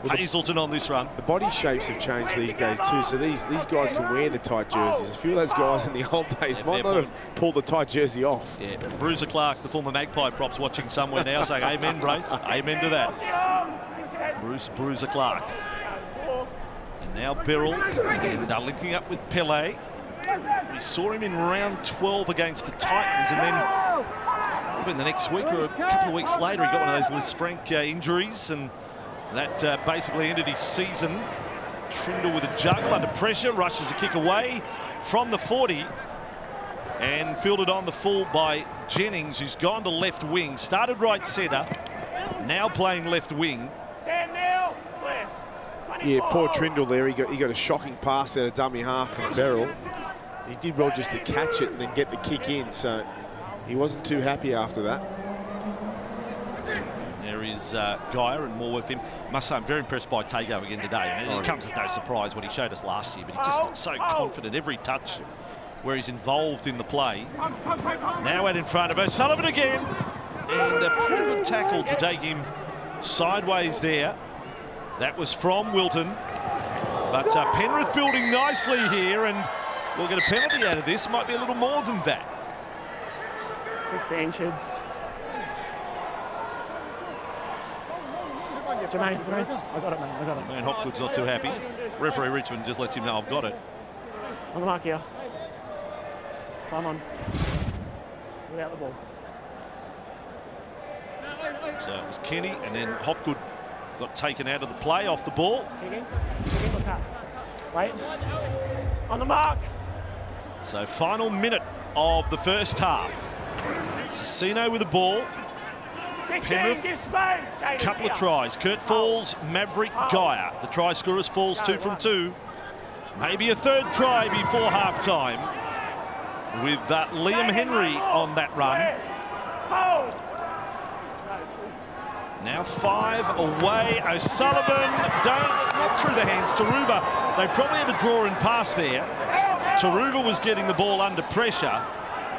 Well, Hazelton on this run.
The body shapes have changed these days too, so these guys can wear the tight jerseys. A few of those guys in the old days might not have pulled the tight jersey off.
Yeah, Bruiser Clark, the former Magpie props, watching somewhere now saying amen, Braith. Amen to that. Bruiser Clark. And now Beryl, and linking up with Pele. We saw him in round 12 against the Titans, and then in the next week or a couple of weeks later, he got one of those Liz Frank injuries, and that basically ended his season. Trindle with a juggle under pressure, rushes a kick away from the 40 and fielded on the full by Jennings, who's gone to left wing, started right centre, now playing left wing.
Yeah, poor Trindle there. He got a shocking pass out of dummy half from Beryl. He did well just to catch it and then get the kick in, so he wasn't too happy after that.
There is Geyer and more with him. I must say I'm very impressed by Tago again today. And it comes as no surprise what he showed us last year, but he just looks so confident every touch where he's involved in the play. Now out in front of O'Sullivan again. And a pretty good tackle to take him sideways there. That was from Wilton. But Penrith building nicely here, and we'll get a penalty out of this. Might be a little more than that.
16 shids. Jermaine, I got it, man. I got it.
Man, Hopgood's not too happy. Referee Richmond just lets him know I've got it.
On the mark here. Time on. Without the ball.
So it was Kenny, and then Hopgood got taken out of the play off the ball.
Kick in, look up. Wait. On the mark.
So final minute of the first half. Cicino with the ball. Penrith, couple of tries. Kurt Falls, Maverick Geyer. The try scorers. Falls 2 from 2. Maybe a third try before half-time with Liam Henry on that run. Now 5 away. O'Sullivan, not through the hands. Taruva, they probably had a draw and pass there. Taruva was getting the ball under pressure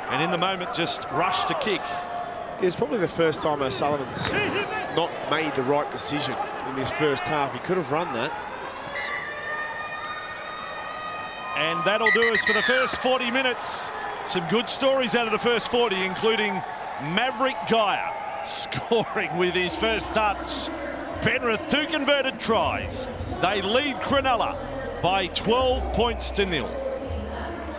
and in the moment just rushed to kick.
It's probably the first time O'Sullivan's not made the right decision in this first half. He could have run that.
And that'll do us for the first 40 minutes. Some good stories out of the first 40, including Maverick Geyer scoring with his first touch. Penrith 2 converted tries. They lead Cronulla by 12 points to 0.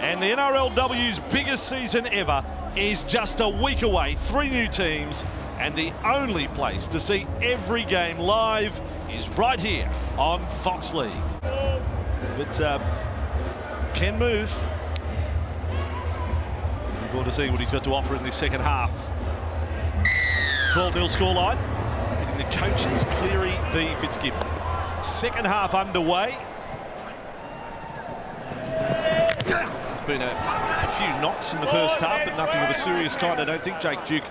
And the NRLW's biggest season ever is just a week away. 3 new teams, and the only place to see every game live is right here on Fox League. But can move. Looking forward to seeing what he's got to offer in this second half. 12-0 scoreline. Hitting the coaches, Cleary v Fitzgibbon. Second half underway. There's been a few knocks in the first half, but nothing of a serious kind. I don't think Jake Duke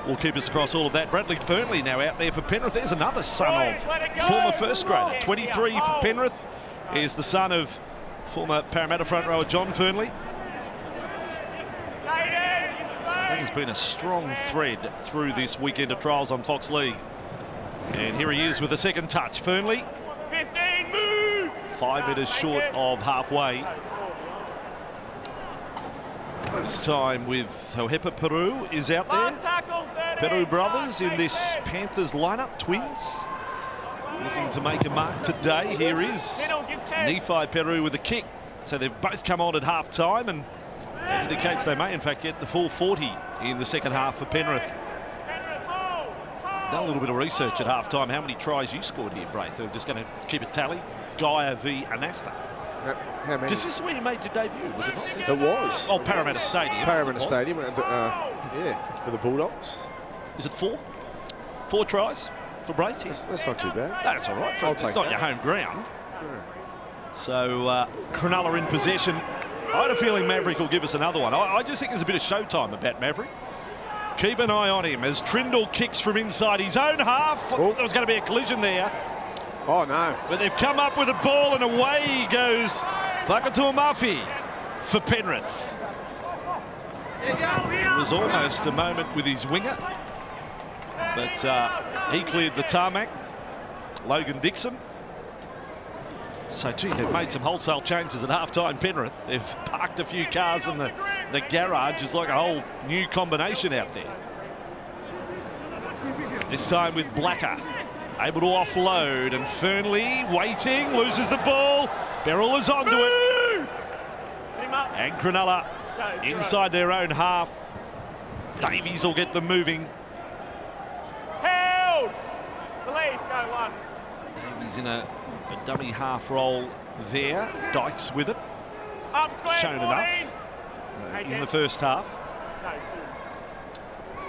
will keep us across all of that. Bradley Fernley now out there for Penrith. There's another son of former first grader. 23 for Penrith is the son of former Parramatta front rower John Fernley. So that has been a strong thread through this weekend of trials on Fox League. And here he is with a second touch. Fernley, 5 metres short of halfway. This time with Hohepa Peru is out there. Peru brothers in this Panthers lineup, twins. Looking to make a mark today. Here is Nephi Peru with a kick. So they've both come on at half-time, and that indicates they may in fact get the full 40 in the second half for Penrith. Done a little bit of research at half-time. How many tries you scored here, Braith? They're just going to keep a tally. Geyer v Anasta.
How many?
Because this is where you made your debut, was it not?
It was.
Oh, Parramatta Stadium.
Parramatta Stadium, yeah, for the Bulldogs.
Is it 4? 4 tries for Braith?
That's not too bad.
That's all right.
I'll
It's
take
not
that.
your home ground. So Cronulla in possession. I had a feeling Maverick will give us another one. I just think there's a bit of showtime about Maverick. Keep an eye on him as Trindle kicks from inside his own half. I thought there was going to be a collision there.
Oh, no.
But they've come up with a ball, and away he goes. Whakatuamafi for Penrith. It was almost a moment with his winger, but he cleared the tarmac. Logan Dixon. So, gee, they've made some wholesale changes at half-time, Penrith. They've parked a few cars in the garage. It's like a whole new combination out there. This time with Blacker. Able to offload, and Fernley waiting, loses the ball. Beryl is onto it. And Cronulla inside their own half. Davies will get them moving.
Held! Police, go one.
Davies in a dummy half roll there. Dykes with it.
Up square,
Shown enough in the first half.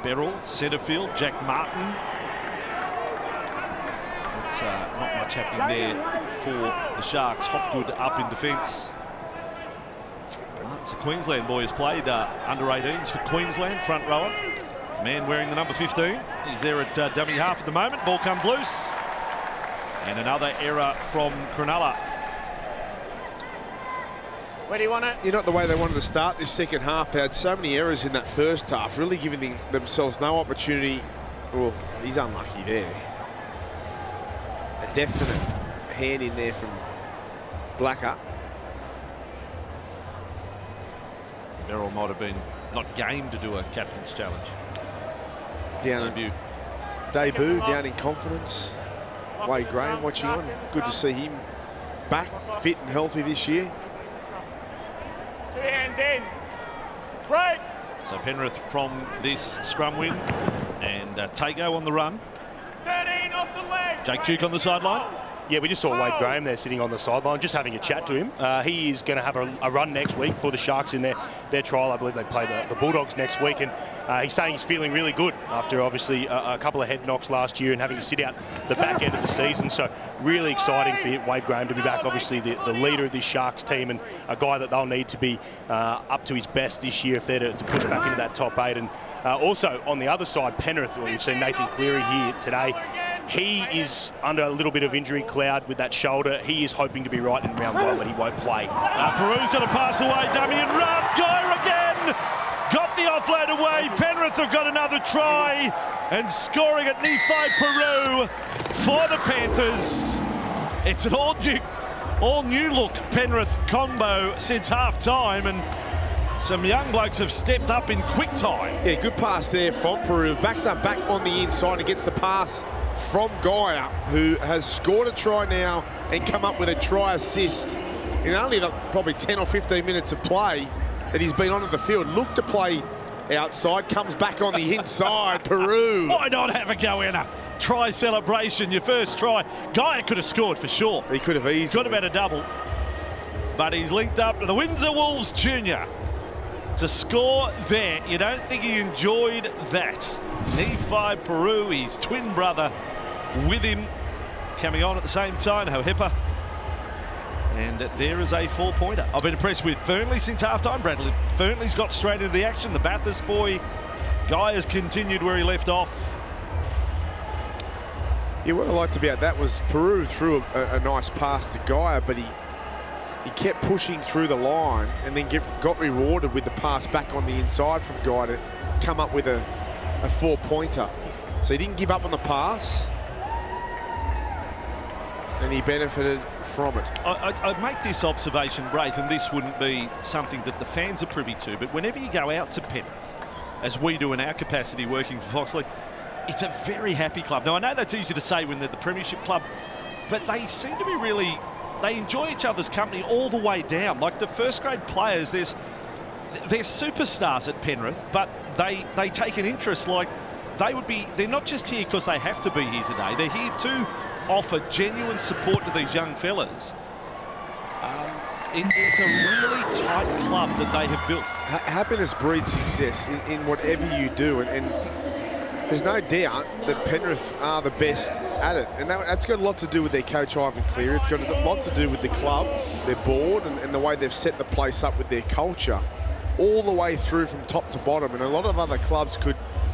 Beryl, centre field. Jack Martin not much happening there for the Sharks. Hopgood up in defence. It's a Queensland boy who's played under 18s for Queensland, front rower. Man wearing the number 15. He's there at dummy half at the moment. Ball comes loose. And another error from Cronulla.
Where do you want it?
You're not the way they wanted to start this second half. They had so many errors in that first half, really giving themselves no opportunity. Well, he's unlucky there. A definite hand in there from Blacker.
Beryl might have been not game to do a captain's challenge.
Debut, down in confidence. Wade Graham watching on. Good to see him back, fit and healthy this year.
2 hands in. Break.
So Penrith from this scrum win, and Tago on the run.
13 off the leg.
Jake Duke on the sideline.
Yeah, we just saw Wade Graham there sitting on the sideline, just having a chat to him. He is going to have a run next week for the Sharks in their trial. I believe they play the Bulldogs next week, and he's saying he's feeling really good after obviously a couple of head knocks last year and having to sit out the back end of the season. So really exciting for Wade Graham to be back, obviously the leader of this Sharks team, and a guy that they'll need to be up to his best this year if they're to push back into that top 8. And also on the other side, Penrith, we've seen Nathan Cleary here today. He is under a little bit of injury cloud with that shoulder. He is hoping to be right in round 1, but he won't play.
Peru's got to pass away, dummy and run. Geyer again. Got the offload away. Penrith have got another try and scoring at Nephi Peru for the Panthers. It's an all new look Penrith combo since half time, and some young blokes have stepped up in quick time.
Yeah, good pass there from Peru. Backs up back on the inside and gets the pass from Geyer, who has scored a try now and come up with a try assist in only probably 10 or 15 minutes of play that he's been onto the field. Looked to play outside, comes back on the inside. Peru.
Why not have a go in a try celebration? Your first try. Geyer could have scored for sure.
He could have easily.
Could have had a double. But he's linked up to the Windsor Wolves Junior to score there. You don't think he enjoyed that? Nephi Peru, his twin brother, with him, coming on at the same time, Hohepa. And there is a 4-pointer. I've been impressed with Fernley since halftime. Bradley Fernley's got straight into the action. The Bathurst boy, Guy has continued where he left off.
Yeah, what I liked about that was Peru threw a nice pass to Geyer, but he kept pushing through the line and then got rewarded with the pass back on the inside from Geyer to come up with a 4-pointer. So he didn't give up on the pass, and he benefited from it.
I make this observation, Braith, and this wouldn't be something that the fans are privy to, but whenever you go out to Penrith, as we do in our capacity working for Foxley, it's a very happy club. Now, I know that's easy to say when they're the premiership club, but they seem to be really, they enjoy each other's company all the way down. Like the first grade players, they're superstars at Penrith, but they take an interest. Like they're not just here because they have to be here today. They're here to offer genuine support to these young fellas. It's a really tight club that they have built.
Happiness breeds success in whatever you do, and there's no doubt that Penrith are the best at it, and that's got a lot to do with their coach Ivan Cleary. It's got a lot to do with the club, their board, and the way they've set the place up with their culture, all the way through from top to bottom. And a lot of other clubs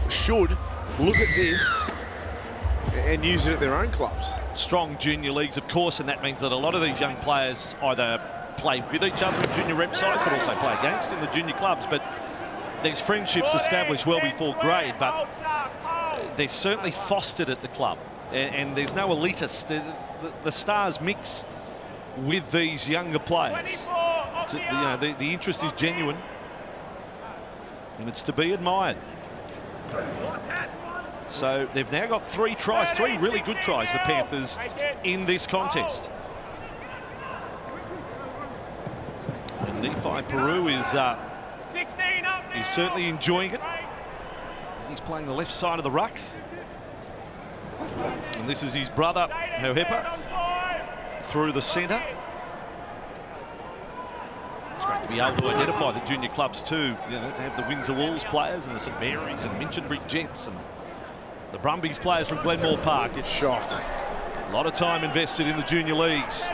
should look at this and use it at their own clubs.
Strong junior leagues, of course, and that means that a lot of these young players either play with each other in junior rep sides, but also play against in the junior clubs. But there's friendships established well before grade, but they're certainly fostered at the club, and there's no elitist. The stars mix with these younger players. The interest is genuine, and it's to be admired. So they've now got 3 tries, 3 really good tries, the Panthers, in this contest. And Nephi Peru is certainly enjoying it. He's playing the left side of the ruck. And this is his brother, Hohepa, through the centre. It's great to be able to identify the junior clubs too, to have the Windsor Wolves players and the St Mary's and Minchinbury Jets and the Brumbies players from Glenmore Park. It's
shot.
A lot of time invested in the junior leagues.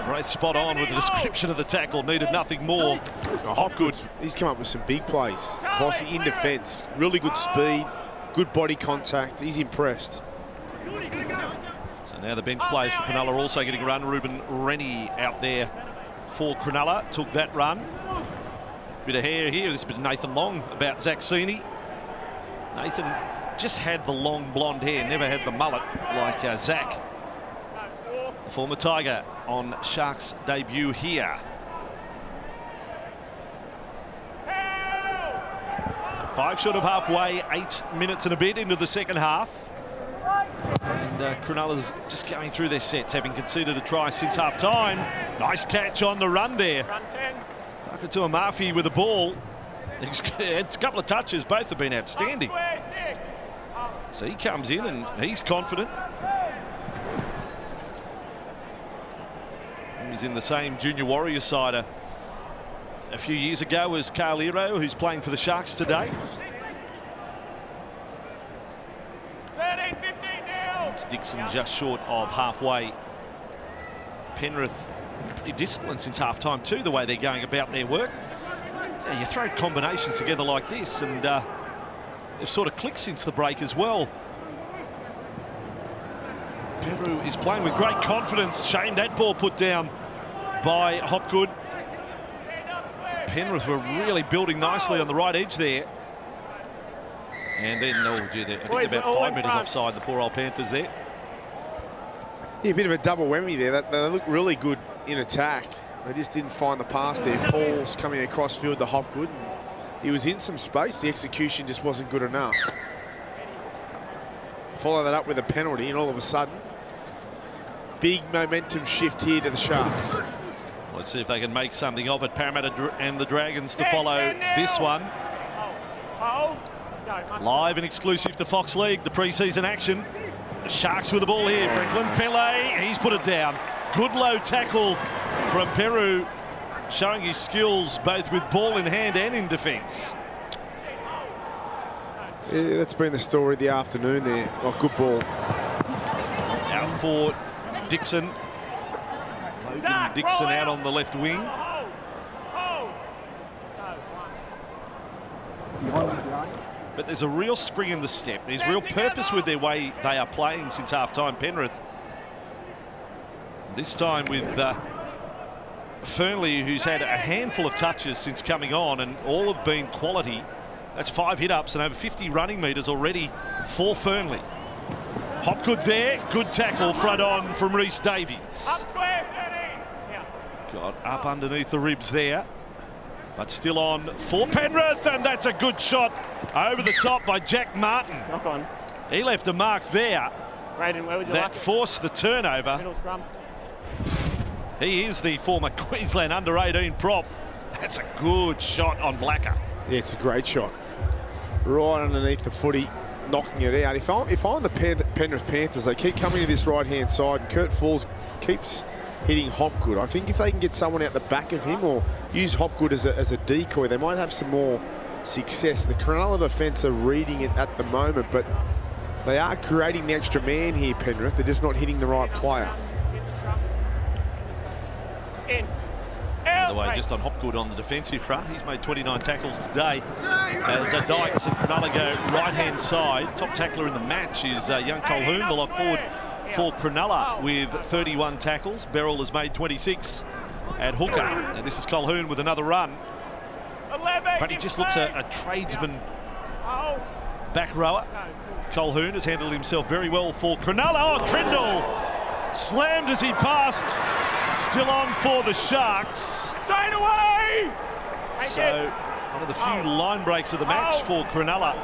Right, spot on with the description of the tackle. Needed nothing more.
Hopgood, he's come up with some big plays. Vossi in defence, really good speed, good body contact. He's impressed.
So now the bench players for Cronulla are also getting a run. Ruben Rennie out there for Cronulla, took that run. Bit of hair here. This is a bit of Nathan Long about Zach Sini. Nathan just had the long blonde hair, never had the mullet like Zach. The former Tiger on Sharks' debut here. 5 short of halfway, 8 minutes and a bit into the second half. And Cronulla's just going through their sets, having conceded a try since half-time. Nice catch on the run there. Akatua Mafi with the ball. He's had a couple of touches, both have been outstanding. So he comes in and he's confident. He's in the same junior Warriors side a few years ago as Carl Iro, who's playing for the Sharks today. It's Dixon just short of halfway. Penrith pretty disciplined since half-time too, the way they're going about their work. Yeah, you throw combinations together like this and they've sort of clicked since the break as well. Peru is playing with great confidence. Shame that ball put down by Hopgood. Penrith were really building nicely on the right edge there. And then, I think they're about 5 metres offside, the poor old Panthers there.
Yeah, a bit of a double whammy there. They look really good in attack. They just didn't find the pass there. Falls coming across field to Hopgood. He was in some space. The execution just wasn't good enough. Follow that up with a penalty, and all of a sudden, big momentum shift here to the Sharks.
Let's see if they can make something of it. Parramatta and the Dragons to follow this one. Live and exclusive to Fox League, the pre-season action. The Sharks with the ball here. Franklin Pele, he's put it down. Good low tackle from Peru, showing his skills both with ball in hand and in defence.
Yeah, that's been the story of the afternoon there. Oh, good ball.
Out for Dixon. Logan Dixon out on the left wing. But there's a real spring in the step. There's real purpose with their way they are playing since half-time, Penrith. This time with Fernley, who's had a handful of touches since coming on, and all have been quality. That's 5 hit-ups and over 50 running metres already for Fernley. Hopgood there, good tackle, front on from Rhys Davies. Got up underneath the ribs there, but still on for Penrith, and that's a good shot over the top by Jack Martin.
Knock on.
He left a mark there.
Braden, where would you
that
like it?
Forced the turnover.
Middle scrum.
He is the former Queensland under-18 prop. That's a good shot on Blacker.
Yeah, it's a great shot. Right underneath the footy, knocking it out. If I'm the Penrith Panthers, they keep coming to this right-hand side, and Kurt Falls keeps hitting Hopgood. I think if they can get someone out the back of him or use Hopgood as a decoy, they might have some more success. The Cronulla defence are reading it at the moment, but they are creating the extra man here, Penrith. They're just not hitting the right player.
By the way, just on Hopgood on the defensive front, he's made 29 tackles today. As Dykes and Cronulla go right-hand side, top tackler in the match is young Colhoun, the lock forward for Cronulla with 31 tackles. Beryl has made 26 at hooker. And this is Colhoun with another run. But he just looks a tradesman back rower. Colhoun has handled himself very well for Cronulla. Oh, Trindle slammed as he passed. Still on for the Sharks.
Straight away!
So one of the few line breaks of the match for Cronulla.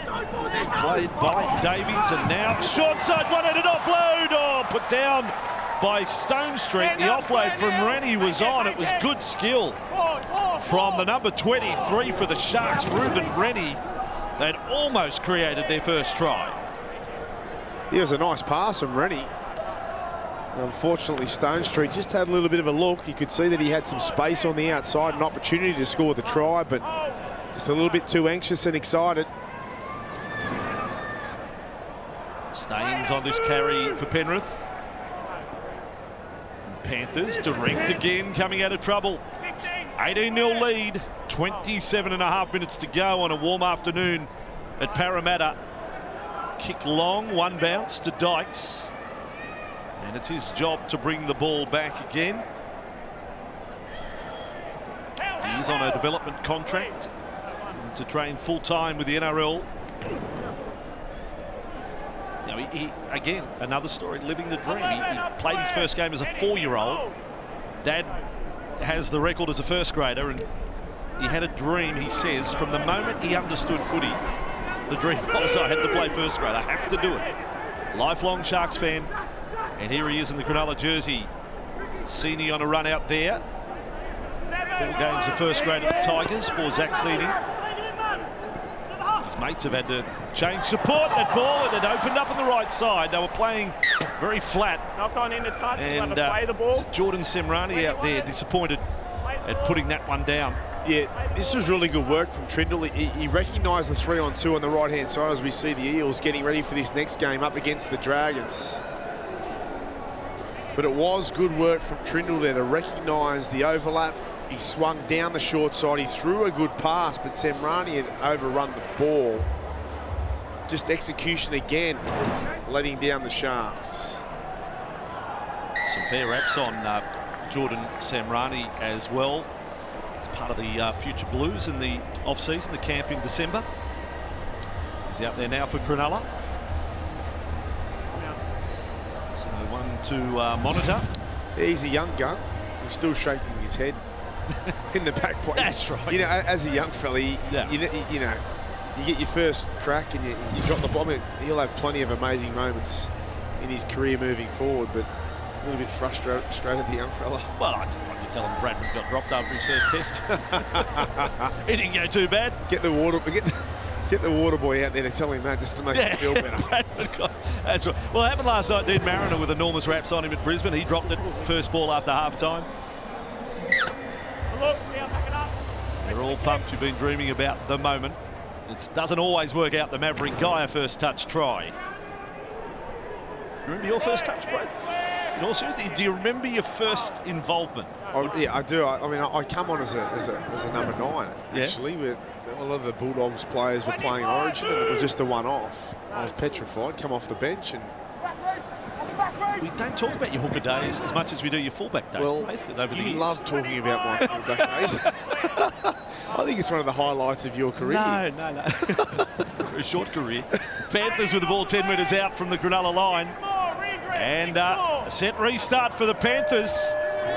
Played by Davies, and now short side one-handed offload. Oh, put down by Stone Street. The offload from Rennie was on. It was good skill from the number 23 for the Sharks, Ruben Rennie. They'd almost created their first try.
Yeah, it was a nice pass from Rennie. Unfortunately, Stone Street just had a little bit of a look. You could see that he had some space on the outside, an opportunity to score the try, but just a little bit too anxious and excited.
Staines on this carry for Penrith. Panthers direct again, coming out of trouble. 18-0 lead, 27.5 minutes to go on a warm afternoon at Parramatta. Kick long, one bounce to Dykes. And it's his job to bring the ball back again. He is on a development contract to train full-time with the NRL. You know, he again, another story, living the dream. He played his first game as a 4-year-old. Dad has the record as a first grader, and he had a dream, he says, from the moment he understood footy. The dream was, I had to play first grade, I have to do it. Lifelong Sharks fan, and here he is in the Cronulla jersey. Sini on a run out there. 4 games of first grade at the Tigers for Zach Sini. His mates have had to change support. That ball, it had opened up on the right side. They were playing very flat.
Knock on into touch,
and
play the ball.
Jordan Semrani out there disappointed at putting that one down.
Yeah, this was really good work from Trindle. He recognised the 3-on-2 on the right-hand side as we see the Eels getting ready for this next game up against the Dragons. But it was good work from Trindle there to recognise the overlap. He swung down the short side. He threw a good pass, but Semrani had overrun the ball. Just execution again, letting down the Sharks.
Some fair raps on Jordan Semrani as well. It's part of the Future Blues in the off-season, the camp in December. He's out there now for Cronulla. So one to monitor.
He's a young gun. He's still shaking his head in the back plate.
That's right.
You know, as a young fella, you know, you get your first crack and you drop the bomb. He'll have plenty of amazing moments in his career moving forward, but a little bit frustrated, the young fella.
Well, I did tell him Bradman got dropped after his first test. It didn't go too bad.
Get the water boy out there to tell him that, just to make him feel better.
That's right. Well, it happened last night. Dean Mariner with enormous raps on him at Brisbane. He dropped it first ball after half-time. They're all pumped. You've been dreaming about the moment. It doesn't always work out. The Maverick Geyer first touch try. Remember your first touch, bro? In all seriousness, do you remember your first involvement?
Yeah, I do. I mean, I come on as a number 9, actually. But a lot of the Bulldogs players were playing Origin, and it was just a one-off. I was petrified, come off the bench, and
we don't talk about your hooker days as much as we do your fullback days.
Well,
over the years.
Love talking about my fullback days. I think it's one of the highlights of your career.
No. A short career. Panthers with the ball 10 metres out from the Cronulla line. And a set restart for the Panthers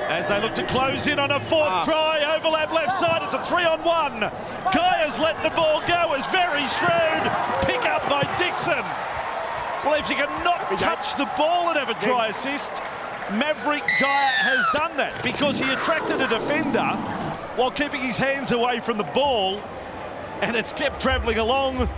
as they look to close in on a fourth try. Overlap left side. It's a 3-on-1. Geyer's let the ball go. It's very shrewd. Pick up by Dixon. Well, if you cannot touch the ball and have a try assist, Maverick Geyer has done that because he attracted a defender while keeping his hands away from the ball, and it's kept travelling along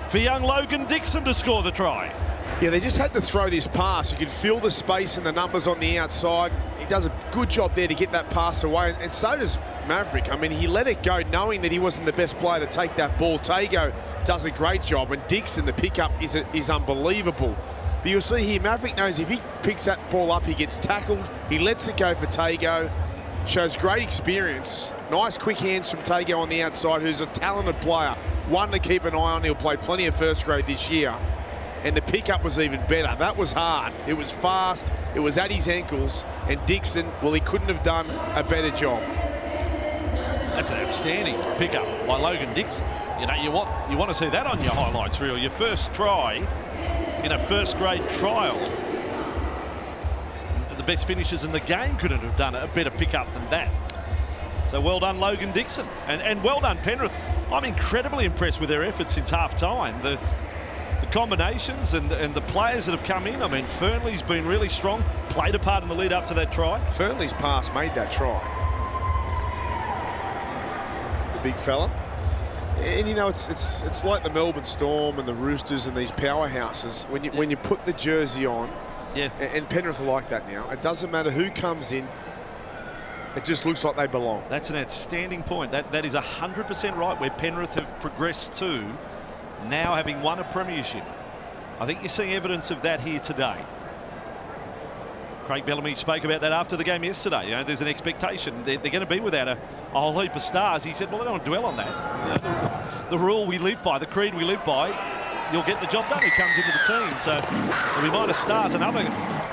for young Logan Dixon to score the try.
Yeah, they just had to throw this pass. You could feel the space and the numbers on the outside. He does a good job there to get that pass away, and so does Maverick. I mean, he let it go knowing that he wasn't the best player to take that ball. Tago does a great job, and Dixon, the pickup is unbelievable. But you'll see here, Maverick knows if he picks that ball up, he gets tackled. He lets it go for Tago. Shows great experience. Nice quick hands from Tago on the outside, who's a talented player. One to keep an eye on. He'll play plenty of first grade this year. And the pickup was even better. That was hard. It was fast. It was at his ankles. And Dixon, well, he couldn't have done a better job.
That's an outstanding pickup by Logan Dixon. You know, you want to see that on your highlights reel. Your first try in a first grade trial. The best finishers in the game couldn't have done a better pickup than that. So well done, Logan Dixon. And well done, Penrith. I'm incredibly impressed with their efforts since half-time. The combinations and the players that have come in. I mean, Fernley's been really strong, played a part in the lead up to that try.
Fernley's pass made that try. The big fella. And you know, it's like the Melbourne Storm and the Roosters and these powerhouses. When you put the jersey on, and Penrith are like that now. It doesn't matter who comes in. It just looks like they belong.
That's an outstanding point. That is 100% right, where Penrith have progressed to now having won a premiership. I think you're seeing evidence of that here today. Craig Bellamy spoke about that after the game yesterday. You know, there's an expectation they're going to be without a whole heap of stars. He said, well, I don't want to dwell on that. You know, the rule we live by, the creed we live by, you'll get the job done who comes into the team. So we might have stars. Another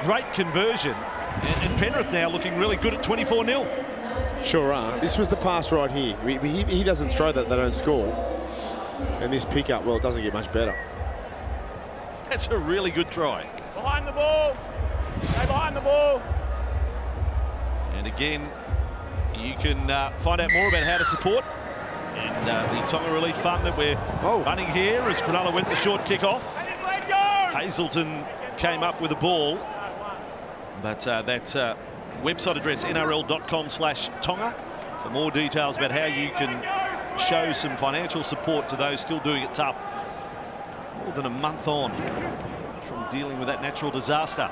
great conversion. And Penrith now looking really good at 24-0.
Sure are. This was the pass right here. He doesn't throw that, they don't score. And this pickup, well, it doesn't get much better.
That's a really good try.
Behind the ball. Stay behind the ball.
And again, you can find out more about how to support and the Tonga Relief Fund that we're running here as Cronulla went the short kick off. Hazelton came up with a ball, but that website address nrl.com/Tonga for more details about how you can show some financial support to those still doing it tough. More than a month on from dealing with that natural disaster.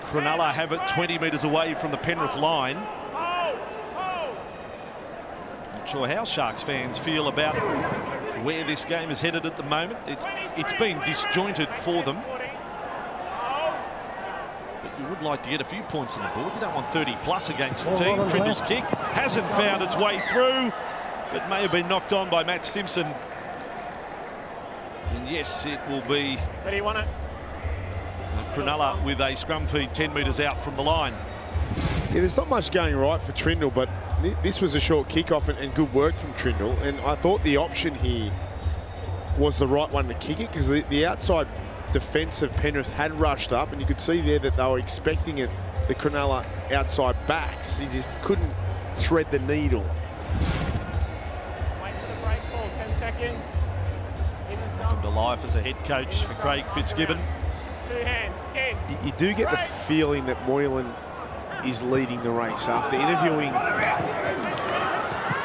Cronulla have it 20 metres away from the Penrith line. Not sure how Sharks fans feel about where this game is headed at the moment. It's been disjointed for them. But you would like to get a few points on the board. You don't want 30 plus against your team. Trindle's kick hasn't found its way through, but may have been knocked on by Matt Stimson. And yes, it will be Cronulla with a scrum feed 10 metres out from the line.
Yeah, there's not much going right for Trindle, but this was a short kick-off and good work from Trindle. And I thought the option here was the right one to kick it, because the outside defence of Penrith had rushed up, and you could see there that they were expecting it, the Cronulla outside backs. He just couldn't thread the needle.
Wait for the break ball, 10 seconds.
Come to life as a head coach for Craig Fitzgibbon.
Two hands,
You do get the feeling that Moylan is leading the race after interviewing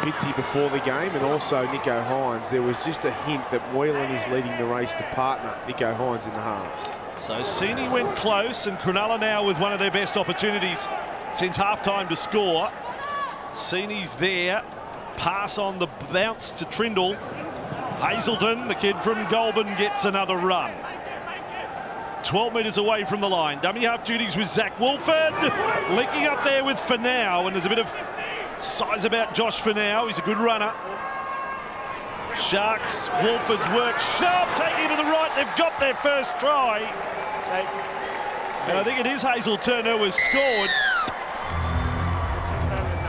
Fitzy before the game and also Nico Hines. There was just a hint that Moylan is leading the race to partner Nico Hines in the halves.
So Sini went close, and Cronulla now with one of their best opportunities since halftime to score. Sini's there. Pass on the bounce to Trindle. Hazelton, the kid from Goulburn, gets another run. 12 metres away from the line. Dummy half duties with Zach Wolford. Linking up there with Finau, and there's a bit of size about Josh Finau. He's a good runner. Sharks, Wolford's work sharp, taking it to the right. They've got their first try. And I think it is Hazelton who has scored.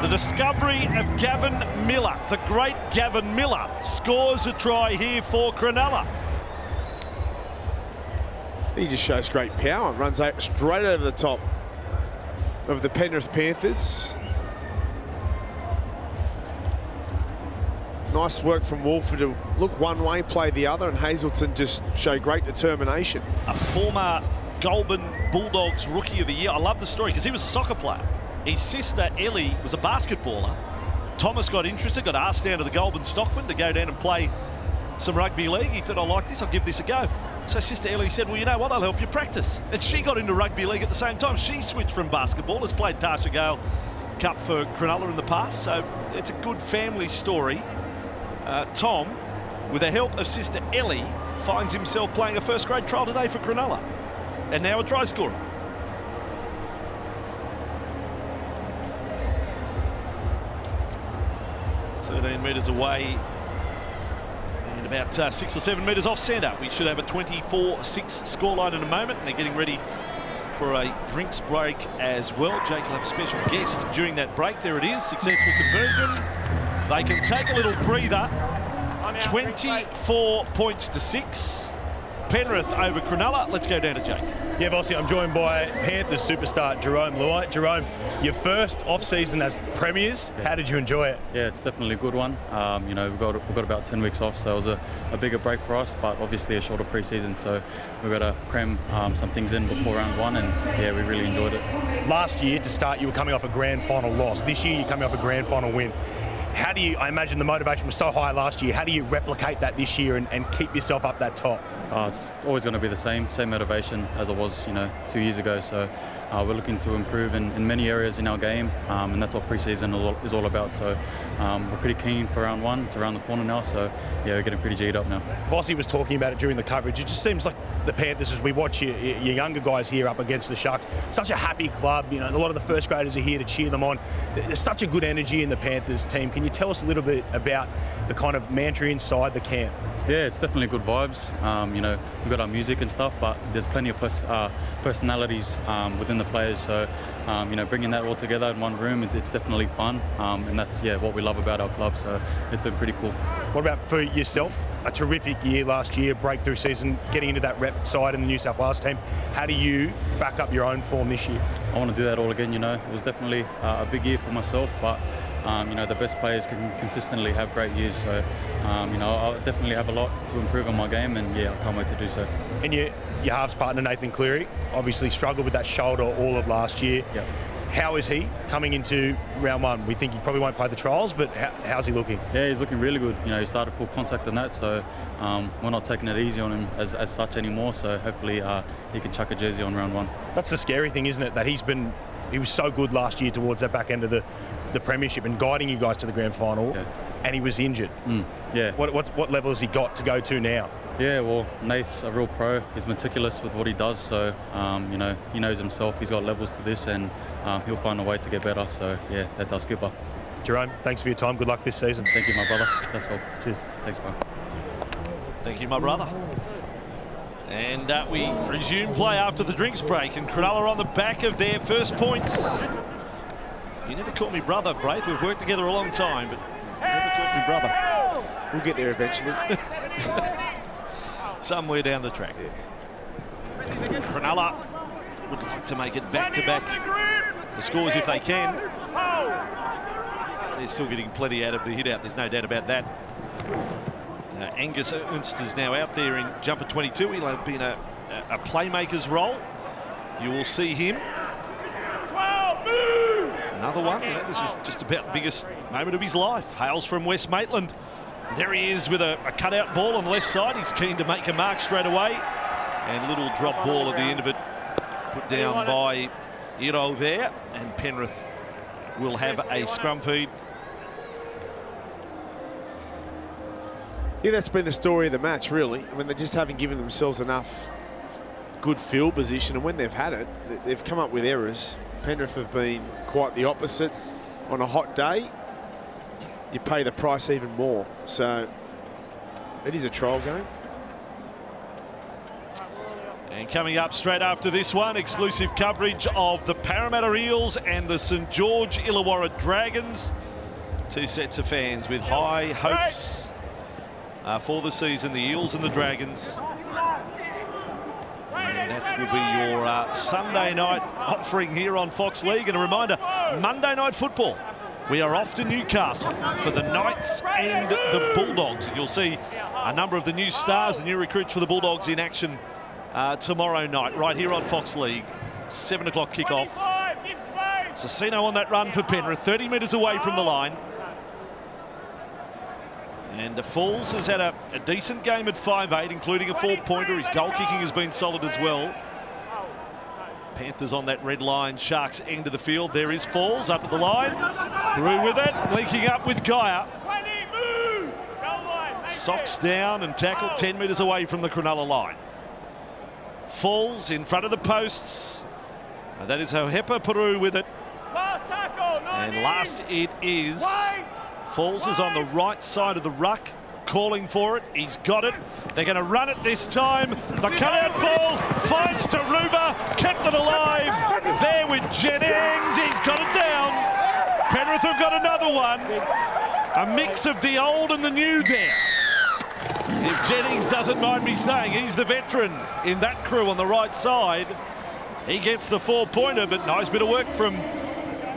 The discovery of Gavin Miller, the great Gavin Miller, scores a try here for Cronulla.
He just shows great power, runs out straight over the top of the Penrith Panthers. Nice work from Wolford to look one way, play the other, and Hazelton just showed great determination.
A former Goulburn Bulldogs Rookie of the Year. I love the story because he was a soccer player. His sister Ellie was a basketballer. Thomas got interested, got asked down to the Goulburn Stockman to go down and play some rugby league. He thought, I like this, I'll give this a go. So Sister Ellie said, well, you know what, I'll help you practice. And she got into rugby league at the same time. She switched from basketball, has played Tarsha Gale Cup for Cronulla in the past. So it's a good family story. Tom, with the help of Sister Ellie, finds himself playing a first grade trial today for Cronulla. And now a try scorer. "13 metres away and about 6 or 7 metres off centre. We should have a 24-6 scoreline in a moment, and they're getting ready for a drinks break as well. Jake will have a special guest during that break. There it is, successful conversion. They can take a little breather. 24 points to 6. Penrith over Cronulla. Let's go down to Jake.
Yeah, Bossy, I'm joined by Panthers superstar Jarome Luai. Jarome, your first off-season as premiers. How did you enjoy it?
Yeah, it's definitely a good one. You know, we've got about 10 weeks off, so it was a bigger break for us, but obviously a shorter pre-season, so we've got to cram some things in before round one, and yeah, we really enjoyed it.
Last year, to start, you were coming off a grand final loss. This year, you're coming off a grand final win. How do you, I imagine the motivation was so high last year, how do you replicate that this year and keep yourself up that top?
It's always going to be the same motivation as it was, 2 years ago. So we're looking to improve in many areas in our game, and that's what pre-season is all about. So we're pretty keen for round one. It's around the corner now, so yeah, we're getting pretty G'd up now.
Vossi was talking about it during the coverage. It just seems like the Panthers, as we watch your younger guys here up against the Sharks, such a happy club. You know, a lot of the first graders are here to cheer them on. There's such a good energy in the Panthers team. Can you tell us a little bit about the kind of mantra inside the camp?
Yeah, it's definitely good vibes. You know, we've got our music and stuff, but there's plenty of personalities within the players. So, you know, bringing that all together in one room, it's definitely fun. And that's, what we love about our club. So it's been pretty cool.
What about for yourself? A terrific year last year, breakthrough season, getting into that rep side in the New South Wales team. How do you back up your own form this year?
I want to do that all again, you know. It was definitely a big year for myself, but you know, the best players can consistently have great years. So, you know, I'll definitely have a lot to improve on my game, and I can't wait to do so.
And your halves partner, Nathan Cleary, obviously struggled with that shoulder all of last year.
Yep.
How is he coming into round one? We think he probably won't play the trials, but how's he looking?
Yeah, he's looking really good. You know, he started full contact on that, so we're not taking it easy on him as such anymore. So hopefully he can chuck a jersey on round one.
That's the scary thing, isn't it? That he was so good last year towards that back end of the premiership and guiding you guys to the grand final, and he was injured.
Yeah.
What level has he got to go to now?
Yeah, well, Nate's a real pro. He's meticulous with what he does, so you know, he knows himself. He's got levels to this, and he'll find a way to get better. So yeah, that's our skipper.
Jarome, thanks for your time. Good luck this season.
Thank you, my brother. Let's go.
Cheers.
Thanks, bro.
Thank you, my brother. And we resume play after the drinks break, and Cronulla on the back of their first points. You never caught me brother, Braith. We've worked together a long time, but you've never caught me brother.
We'll get there eventually.
Somewhere down the track. Cronulla would like to make it back-to-back the scores if they can. They're still getting plenty out of the hit-out, there's no doubt about that. Angus Ernst is now out there in jumper 22. He'll have been a playmaker's role. You will see him. Another one. You know, this is just about the biggest moment of his life. Hails from West Maitland. There he is with a cutout ball on the left side. He's keen to make a mark straight away. And little drop ball at the end of it put down by Iro there. And Penrith will have a scrum feed.
Yeah, that's been the story of the match, really. I mean, they just haven't given themselves enough good field position, and when they've had it, they've come up with errors. Penrith have been quite the opposite. On a hot day, you pay the price even more. So it is a trial game.
And coming up straight after this one, exclusive coverage of the Parramatta Eels and the St George Illawarra Dragons. Two sets of fans with high hopes for the season, the Eels and the Dragons. And that will be your Sunday night offering here on Fox League. And a reminder, Monday Night Football. We are off to Newcastle for the Knights and the Bulldogs. You'll see a number of the new stars, the new recruits for the Bulldogs in action tomorrow night, right here on Fox League. 7 o'clock kickoff. Cicino on that run for Penrith, 30 metres away from the line. And the Falls has had a decent game at 5'8", including a 4-pointer. His goal kicking has been solid as well. Panthers on that red line, Sharks end of the field. There is Falls up to the line. Through with it, linking up with Geyer. Socks down and tackled 10 metres away from the Cronulla line. Falls in front of the posts. And that is Hohepa Peru with it. And last it is. Falls is on the right side of the ruck, calling for it. He's got it. They're going to run it this time. The cutout ball finds Taruva, kept it alive. There with Jennings. He's got it down. Penrith have got another one. A mix of the old and the new there. If Jennings doesn't mind me saying, he's the veteran in that crew on the right side. He gets the 4-pointer, but nice bit of work from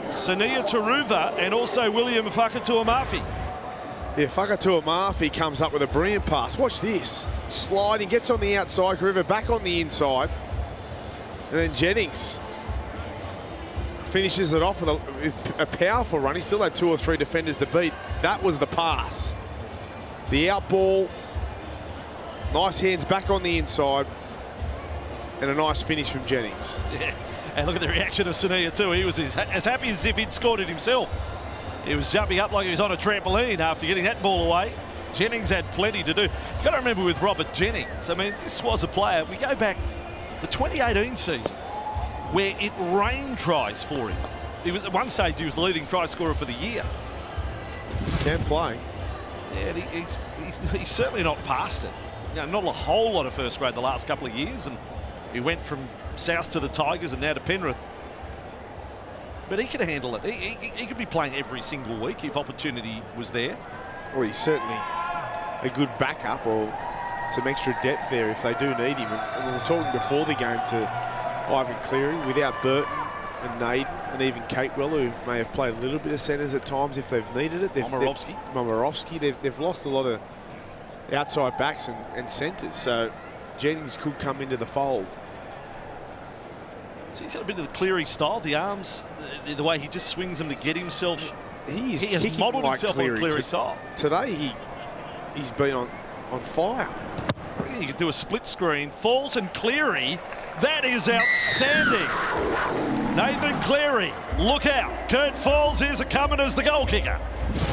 Sania Taruva and also William Fakatuamafi.
Yeah, Fakatuamafi comes up with a brilliant pass. Watch this. Sliding, gets on the outside, River back on the inside. And then Jennings finishes it off with a powerful run. He still had 2 or 3 defenders to beat. That was the pass. The out ball. Nice hands back on the inside. And a nice finish from Jennings.
Yeah. And look at the reaction of Sania too. He was as happy as if he'd scored it himself. He was jumping up like he was on a trampoline after getting that ball away. Jennings had plenty to do. You've got to remember with Robert Jennings, I mean, this was a player. We go back the 2018 season where it rained tries for him. He was, at one stage, he was the leading try scorer for the year.
Can play.
Yeah, he's certainly not past it. You know, not a whole lot of first grade the last couple of years, and he went from South to the Tigers and now to Penrith. But he could handle it. He could be playing every single week if opportunity was there.
Well, he's certainly a good backup or some extra depth there if they do need him. And we were talking before the game to Ivan Cleary, without Burton and Naden and even Capewell, who may have played a little bit of centres at times if they've needed it. Momirovski. They've lost a lot of outside backs and centres, so Jennings could come into the fold.
So he's got a bit of the Cleary style, the arms, the way he just swings them to get himself.
He
has modelled himself on Cleary style.
Today he's been on fire.
You could do a split screen, Falls and Cleary. That is outstanding. Nathan Cleary, look out. Kurt Falls is coming as the goal kicker.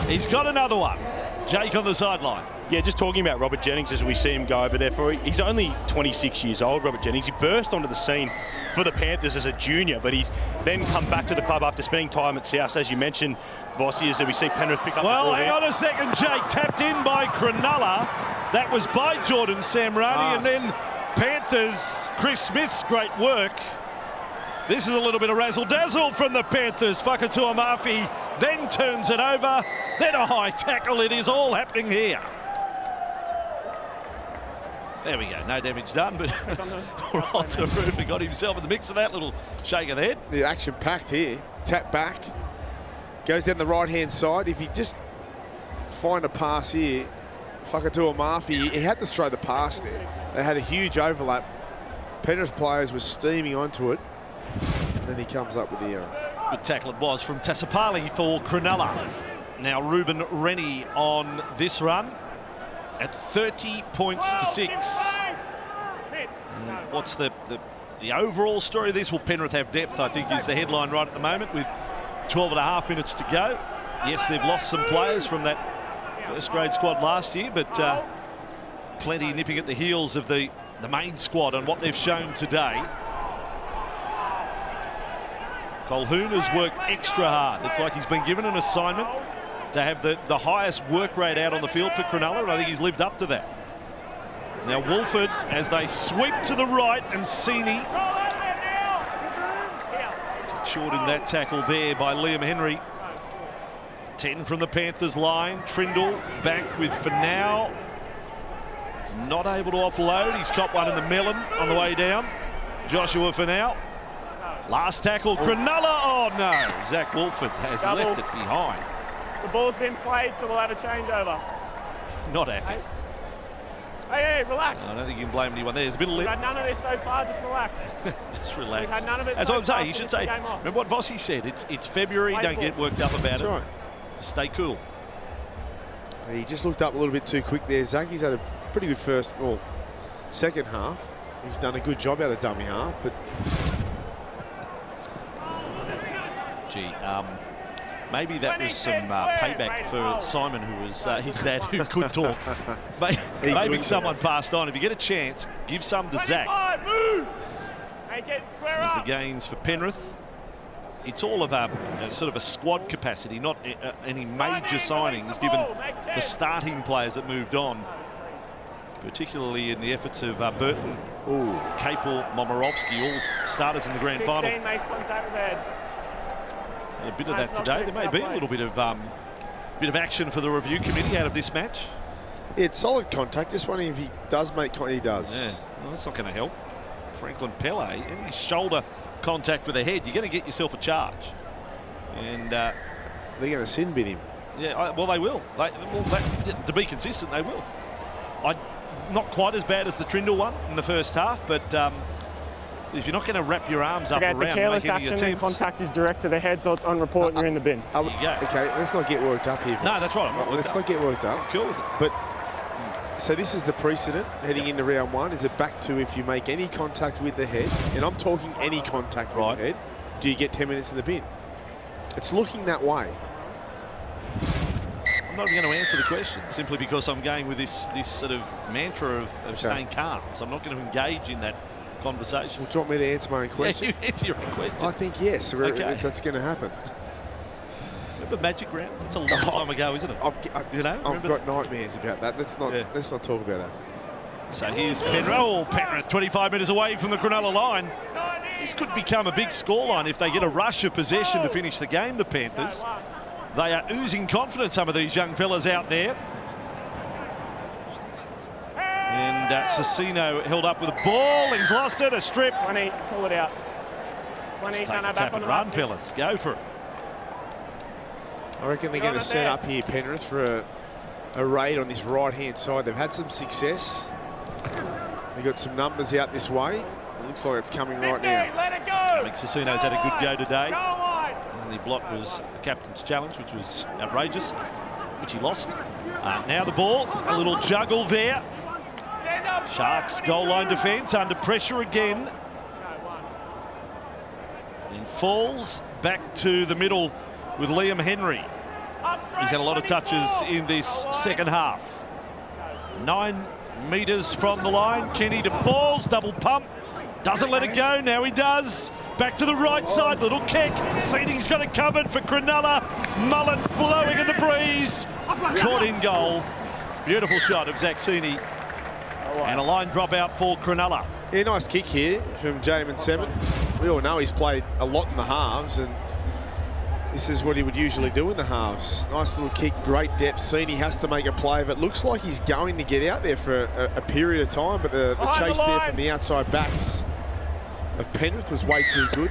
He's got another one. Jake on the sideline.
Yeah, just talking about Robert Jennings as we see him go over there. He's only 26 years old, Robert Jennings. He burst onto the scene for the Panthers as a junior, but he's then come back to the club after spending time at South. As you mentioned, Vossi, as we see Penrith pick up.
Well, hang on a second, Jake. Tapped in by Cronulla. That was by Jordan Samroni, and then Panthers, Chris Smith's great work. This is a little bit of razzle-dazzle from the Panthers. Whakatua Mafi then turns it over. Then a high tackle. It is all happening here. There we go. No damage done, but Rotorufa got himself in the mix of that little shake of the head.
The action packed here. Tap back. Goes down the right-hand side. If you just find a pass here, Whakatua Mafi, he had to throw the pass there. They had a huge overlap. Penrith players were steaming onto it. And then he comes up with the error.
Good tackle it was from Tassapali for Cronulla. Now Ruben Rennie on this run at 30 points to 6. What's the overall story of this? Will Penrith have depth, I think, is the headline right at the moment with 12 and a half minutes to go. Yes, they've lost some players from that first grade squad last year, but plenty nipping at the heels of the main squad and what they've shown today. Colquhoun has worked extra hard. It's like he's been given an assignment to have the highest work rate out on the field for Cronulla, and I think he's lived up to that. Now Wolford, as they sweep to the right, and Sini short in that tackle there by Liam Henry. 10 from the Panthers line. Trindle back with Finau. Not able to offload. He's caught one in the melon on the way down. Joshua Finau. Last tackle, Cronulla. Oh no, Zach Wolford has left it behind.
The ball's been played, so we'll have a changeover.
Not happy.
Hey, relax.
I don't think you can blame anyone there. There's a bit of
We've had none of this so far, just relax.
Just relax.
We've had none of it.
As
so
I'm saying,
far,
you should
finish
say,
the game off.
remember what Vossi said, it's February, don't get worked up about it.
Right.
Stay cool.
He just looked up a little bit too quick there, Zach. He's had a pretty good second half. He's done a good job out of dummy half, but
gee, maybe that was some payback for Simon, who was his dad, who could talk. Maybe someone passed on. If you get a chance, give some to Zach. There's the gains for Penrith. It's all of a sort of a squad capacity, not any major signings, given the starting players that moved on, particularly in the efforts of Burton, Capel, Momirovski, all starters in the grand final. A bit of that today. There may be a little bit of action for the review committee out of this match.
Yeah, it's solid contact. Just wondering if he does make contact. He does.
Yeah, well, that's not going to help. Franklin Pele, any shoulder contact with the head, you're going to get yourself a charge. And
they're going to sin bin him.
Yeah, well, they will. To be consistent, they will. Not quite as bad as the Trindle one in the first half, but if you're not going to wrap your arms up around and make any attempts.
Contact is direct to the head, so it's on report and you're in the bin.
There you go.
Okay, let's not get worked up here.
No, that's right.
Let's not get worked up.
Cool.
But So this is the precedent heading into round one. Is it back to if you make any contact with the head, and I'm talking any contact with the head, do you get 10 minutes in the bin? It's looking that way.
I'm not going to answer the question simply because I'm going with this sort of mantra of staying calm. So I'm not going to engage in that conversation.
Well, do you want me to answer my own question?
Yeah, you answer your own question.
I think yes.
Okay.
That's going to happen.
Remember Magic Round? It's a long time ago, isn't it? I've
got nightmares about that. Let's not talk about that.
So here's Penrith. Oh, Penrith 25 metres away from the Cronulla line. This could become a big scoreline if they get a rush of possession to finish the game, the Panthers. They are oozing confidence, some of these young fellas out there. And Cicino held up with a ball. He's lost it, a strip.
20, pull it out. 20,
take a tap and run, fellas. Go for it.
I reckon they're going to set up here, Penrith, for a raid on this right-hand side. They've had some success. They've got some numbers out this way. It looks like it's coming right now.
Let it go.
I think Cicino's had a good go today. And the block was the captain's challenge, which was outrageous, which he lost. Now the ball, a little juggle there. Sharks goal line defence under pressure again. And falls back to the middle with Liam Henry. He's had a lot of touches in this second half. 9 metres from the line. Kenny to Falls, double pump. Doesn't let it go, now he does. Back to the right side, little kick. Seating's got it covered for Cronulla. Mullet flowing in the breeze. Caught in goal. Beautiful shot of Zach Seaney. And a line drop out for Cronulla.
Yeah, nice kick here from Jarome Luai. We all know he's played a lot in the halves, and this is what he would usually do in the halves. Nice little kick, great depth. Seaney has to make a play of it. Looks like he's going to get out there for a period of time, but the chase there from the outside backs of Penrith was way too good.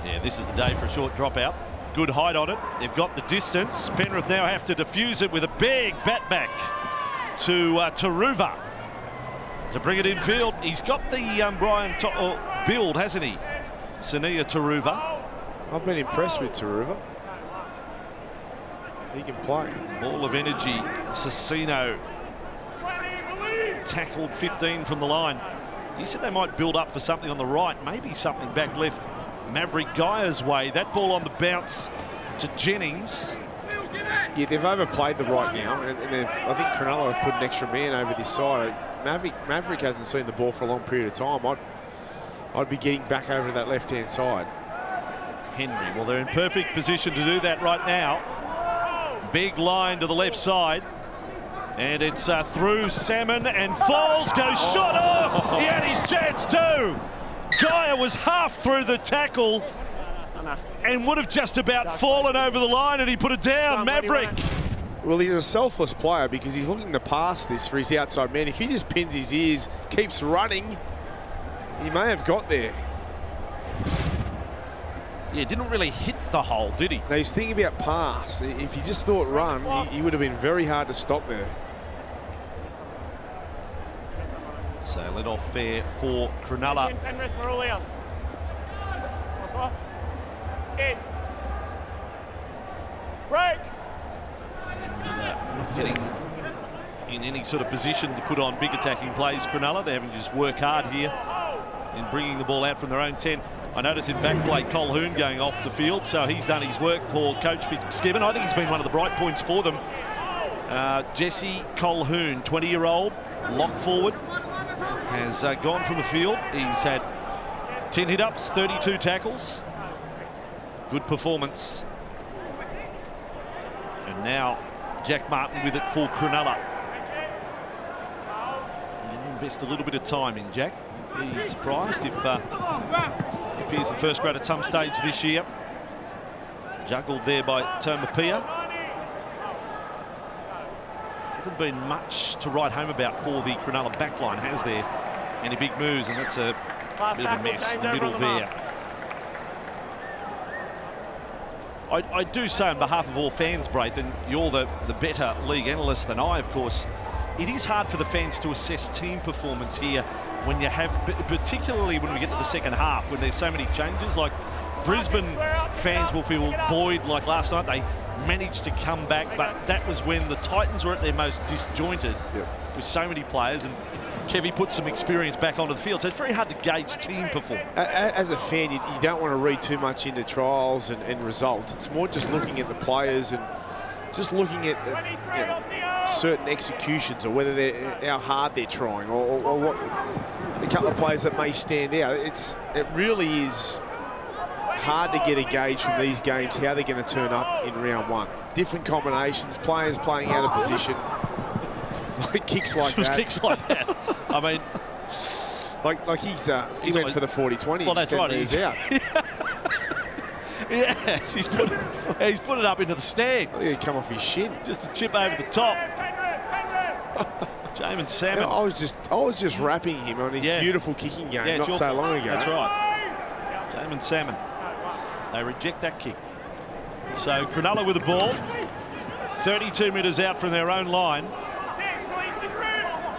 Yeah, this is the day for a short dropout. Good height on it. They've got the distance. Penrith now have to defuse it with a big bat back to Taruva to bring it in field. He's got the Brian build, hasn't he? Sania Taruva.
I've been impressed with Taruva. He can play.
Ball of energy. Cicino tackled 15 from the line. You said they might build up for something on the right, maybe something back left Maverick Geyer's way. That ball on the bounce to Jennings.
Yeah, they've overplayed the right now, and I think Cronulla have put an extra man over this side. Maverick hasn't seen the ball for a long period of time. I'd be getting back over to that left-hand side.
Henry, well, they're in perfect position to do that right now. Big line to the left side. And it's through Salmon, and Falls goes shot. Oh, he had his chance too. Geyer was half through the tackle and would have just about fallen over the line, and he put it down. Maverick.
Well, he's a selfless player because he's looking to pass this for his outside man. If he just pins his ears, keeps running, he may have got there.
Yeah, didn't really hit the hole, did he?
Now, he's thinking about pass. If he just thought run, he would have been very hard to stop there.
So let off fair for Cronulla.
Penrith, we're all out. In. Break.
Not getting in any sort of position to put on big attacking plays, Cronulla. They're having to just work hard here in bringing the ball out from their own 10. I notice in back play Colquhoun going off the field, so he's done his work for Coach Fitzgibbon. I think he's been one of the bright points for them. Jesse Colquhoun, 20-year-old, lock forward, has gone from the field. He's had 10 hit-ups, 32 tackles. Good performance. And now Jack Martin with it for Cronulla. They're going to invest a little bit of time in Jack. I'd be surprised if he appears in first grade at some stage this year. Juggled there by Tomapia. Hasn't been much to write home about for the Cronulla backline, has there? Any big moves, and that's a bit of a mess in the middle there. I do say on behalf of all fans, Braith, and you're the better league analyst than I, of course, it is hard for the fans to assess team performance here when you have, particularly when we get to the second half, when there's so many changes. Like Brisbane fans will feel buoyed like last night. They managed to come back, but that was when the Titans were at their most disjointed with so many players, and Kevy put some experience back onto the field, so it's very hard to gauge team performance.
As a fan, you don't want to read too much into trials and results. It's more just looking at the players and just looking at certain executions, or whether how hard they're trying, or what a couple of players that may stand out. It really is hard to get a gauge from these games how they're going to turn up in round one. Different combinations, players playing out of position, like kicks like that.
Kicks like that. I mean,
like he went for the 40-20.
Well, that's right.
He's out.
Yes, he's put it up into the stands.
He'd come off his shin.
Just a chip over the top. Jarome Salmon.
I was just rapping him on his beautiful kicking game not so long ago.
That's right. Jarome Salmon. They reject that kick. So Cronulla with the ball. 32 metres out from their own line.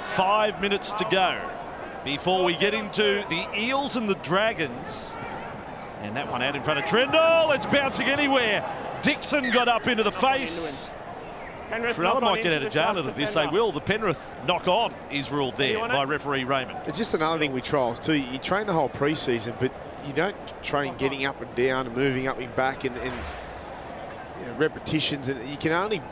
5 minutes to go before we get into the Eels and the Dragons. And that one out in front of Trindle. It's bouncing anywhere. Dixon got up into the face. Cronulla might get out of jail out of this. They will. The Penrith knock-on is ruled there by referee Raymond.
It's just another thing with trials too. You train the whole pre-season, but you don't train getting up and down and moving up and back and repetitions. And you can only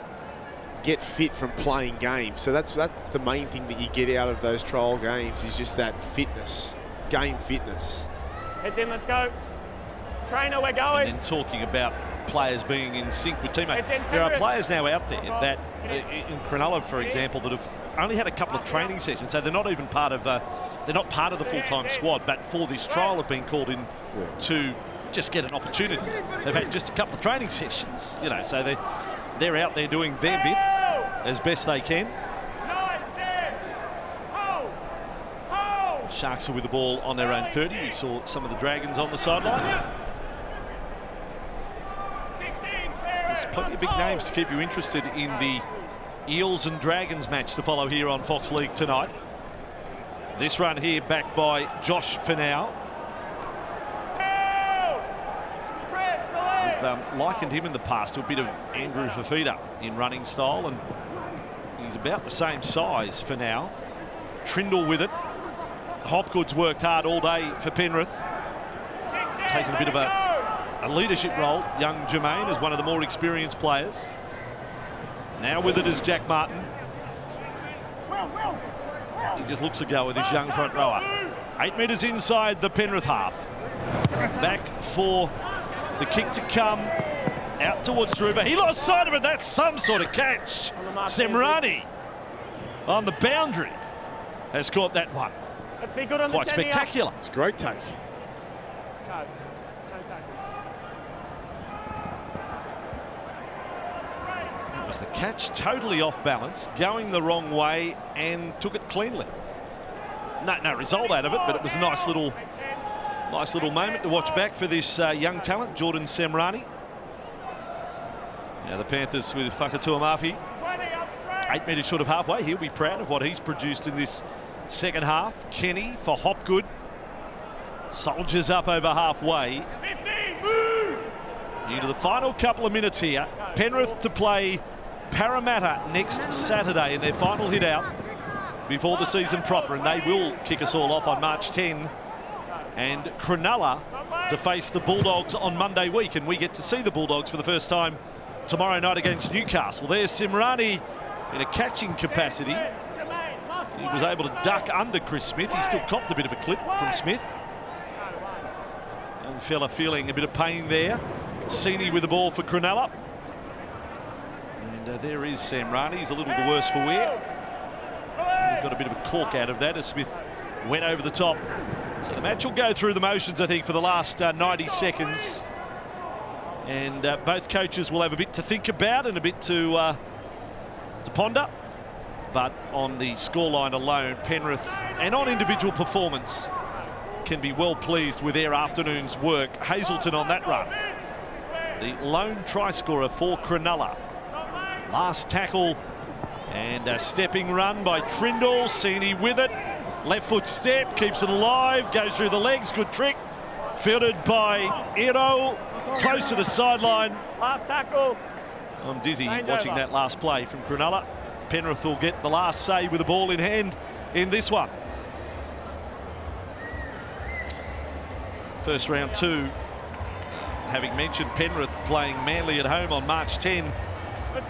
get fit from playing games. So that's the main thing that you get out of those trial games, is just that fitness, game fitness.
Heads in, let's go. Trainer, we're going.
And then talking about players being in sync with teammates. There are players now out there that, in Cronulla, for example, that have only had a couple of training sessions, so they're not even part of the full-time squad, but for this trial have been called in to just get an opportunity. They've had just a couple of training sessions, so they're out there doing their bit as best they can. Sharks are with the ball on their own 30. We saw some of the Dragons on the sideline. There's plenty of big names to keep you interested in the Eels and Dragons match to follow here on Fox League tonight. This run here backed by Josh Finau. We've likened him in the past to a bit of Andrew Fafita in running style, and he's about the same size for now. Trindle with it. Hopgood's worked hard all day for Penrith, taking a bit of a leadership role. Young Jermaine is one of the more experienced players. Now with it is Jack Martin. He just looks a go with this young front rower. 8 metres inside the Penrith half. Back for the kick to come. Out towards Druva. He lost sight of it. That's some sort of catch. Semrani on the boundary has caught that one. Quite spectacular.
It's a great take.
It was the catch, totally off balance, going the wrong way, and took it cleanly. No result out of it, but it was a nice little moment to watch back for this young talent, Jordan Semrani. Now the Panthers with Whakatua Mafi, 8 metres short of halfway. He'll be proud of what he's produced in this second half. Kenny for Hopgood. Soldiers up over halfway. Into the final couple of minutes here. Penrith to play Parramatta next Saturday in their final hit out before the season proper, and they will kick us all off on March 10. And Cronulla to face the Bulldogs on Monday week, and we get to see the Bulldogs for the first time tomorrow night against Newcastle. There's Semrani in a catching capacity. He was able to duck under Chris Smith. He still copped a bit of a clip from Smith. Young fella feeling a bit of pain there. Sini with the ball for Cronulla. And there is Semrani. He's a little the worse for wear. We've got a bit of a cork out of that as Smith went over the top. So the match will go through the motions, I think, for the last 90 seconds. And both coaches will have a bit to think about and a bit to ponder. But on the scoreline alone, Penrith, and on individual performance, can be well pleased with their afternoon's work. Hazelton on that run. The lone try scorer for Cronulla. Last tackle and a stepping run by Trindle. Sini with it. Left foot step, keeps it alive, goes through the legs, good trick. Fielded by Ero, close to the sideline.
Last tackle.
I'm dizzy watching that last play from Cronulla. Penrith will get the last say with the ball in hand in this one. First round 2, having mentioned Penrith playing Manly at home on March 10,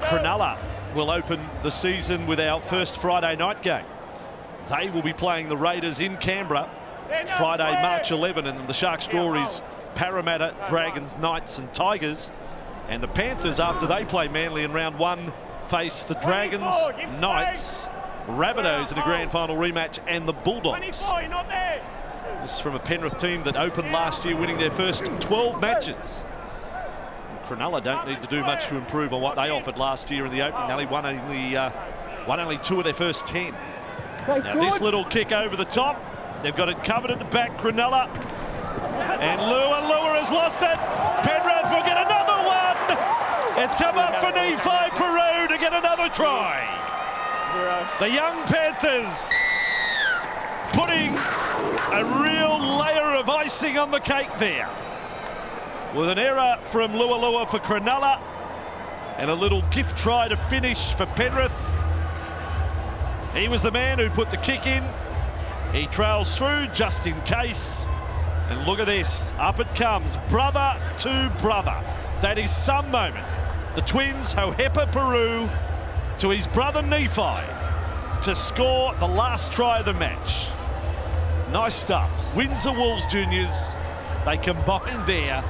Cronulla will open the season with our first Friday night game. They will be playing the Raiders in Canberra Friday, March 11, and the Sharks draw is Parramatta, Dragons, Knights and Tigers. And the Panthers, after they play Manly in round 1, face the Dragons, Knights, Rabbitohs in a grand final rematch, and the Bulldogs. This is from a Penrith team that opened last year, winning their first 12 matches. And Cronulla don't need to do much to improve on what they offered last year in the opening. They won only 2 of their first 10. Now this little kick over the top, they've got it covered at the back, Cronulla. And Luai has lost it. Penrith will get another one. It's come up for Nephi Peru to get another try. The young Panthers putting a real layer of icing on the cake there. With an error from Luai for Cronulla and a little gift try to finish for Penrith. He was the man who put the kick in. He trails through just in case. And look at this, up it comes, brother to brother. That is some moment. The twins, Hohepa Peru, to his brother Nephi to score the last try of the match. Nice stuff. Windsor Wolves juniors, they combine there,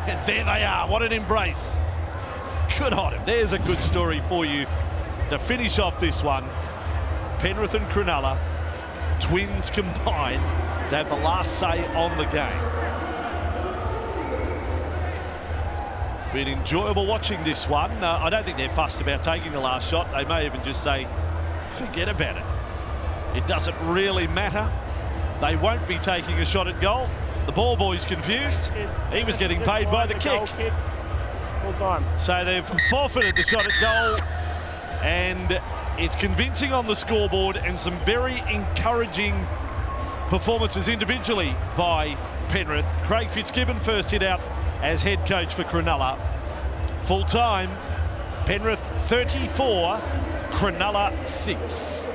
and there they are. What an embrace. Good on him. There's a good story for you to finish off this one. Penrith and Cronulla, twins combine to have the last say on the game. Been enjoyable watching this one. I don't think they're fussed about taking the last shot. They may even just say, forget about it. It doesn't really matter. They won't be taking a shot at goal. The ball boy's confused. He was getting paid by the kick. So they've forfeited the shot at goal, and it's convincing on the scoreboard, and some very encouraging performances individually by Penrith. Craig Fitzgibbon first hit out as head coach for Cronulla. Full time, Penrith 34, Cronulla 6.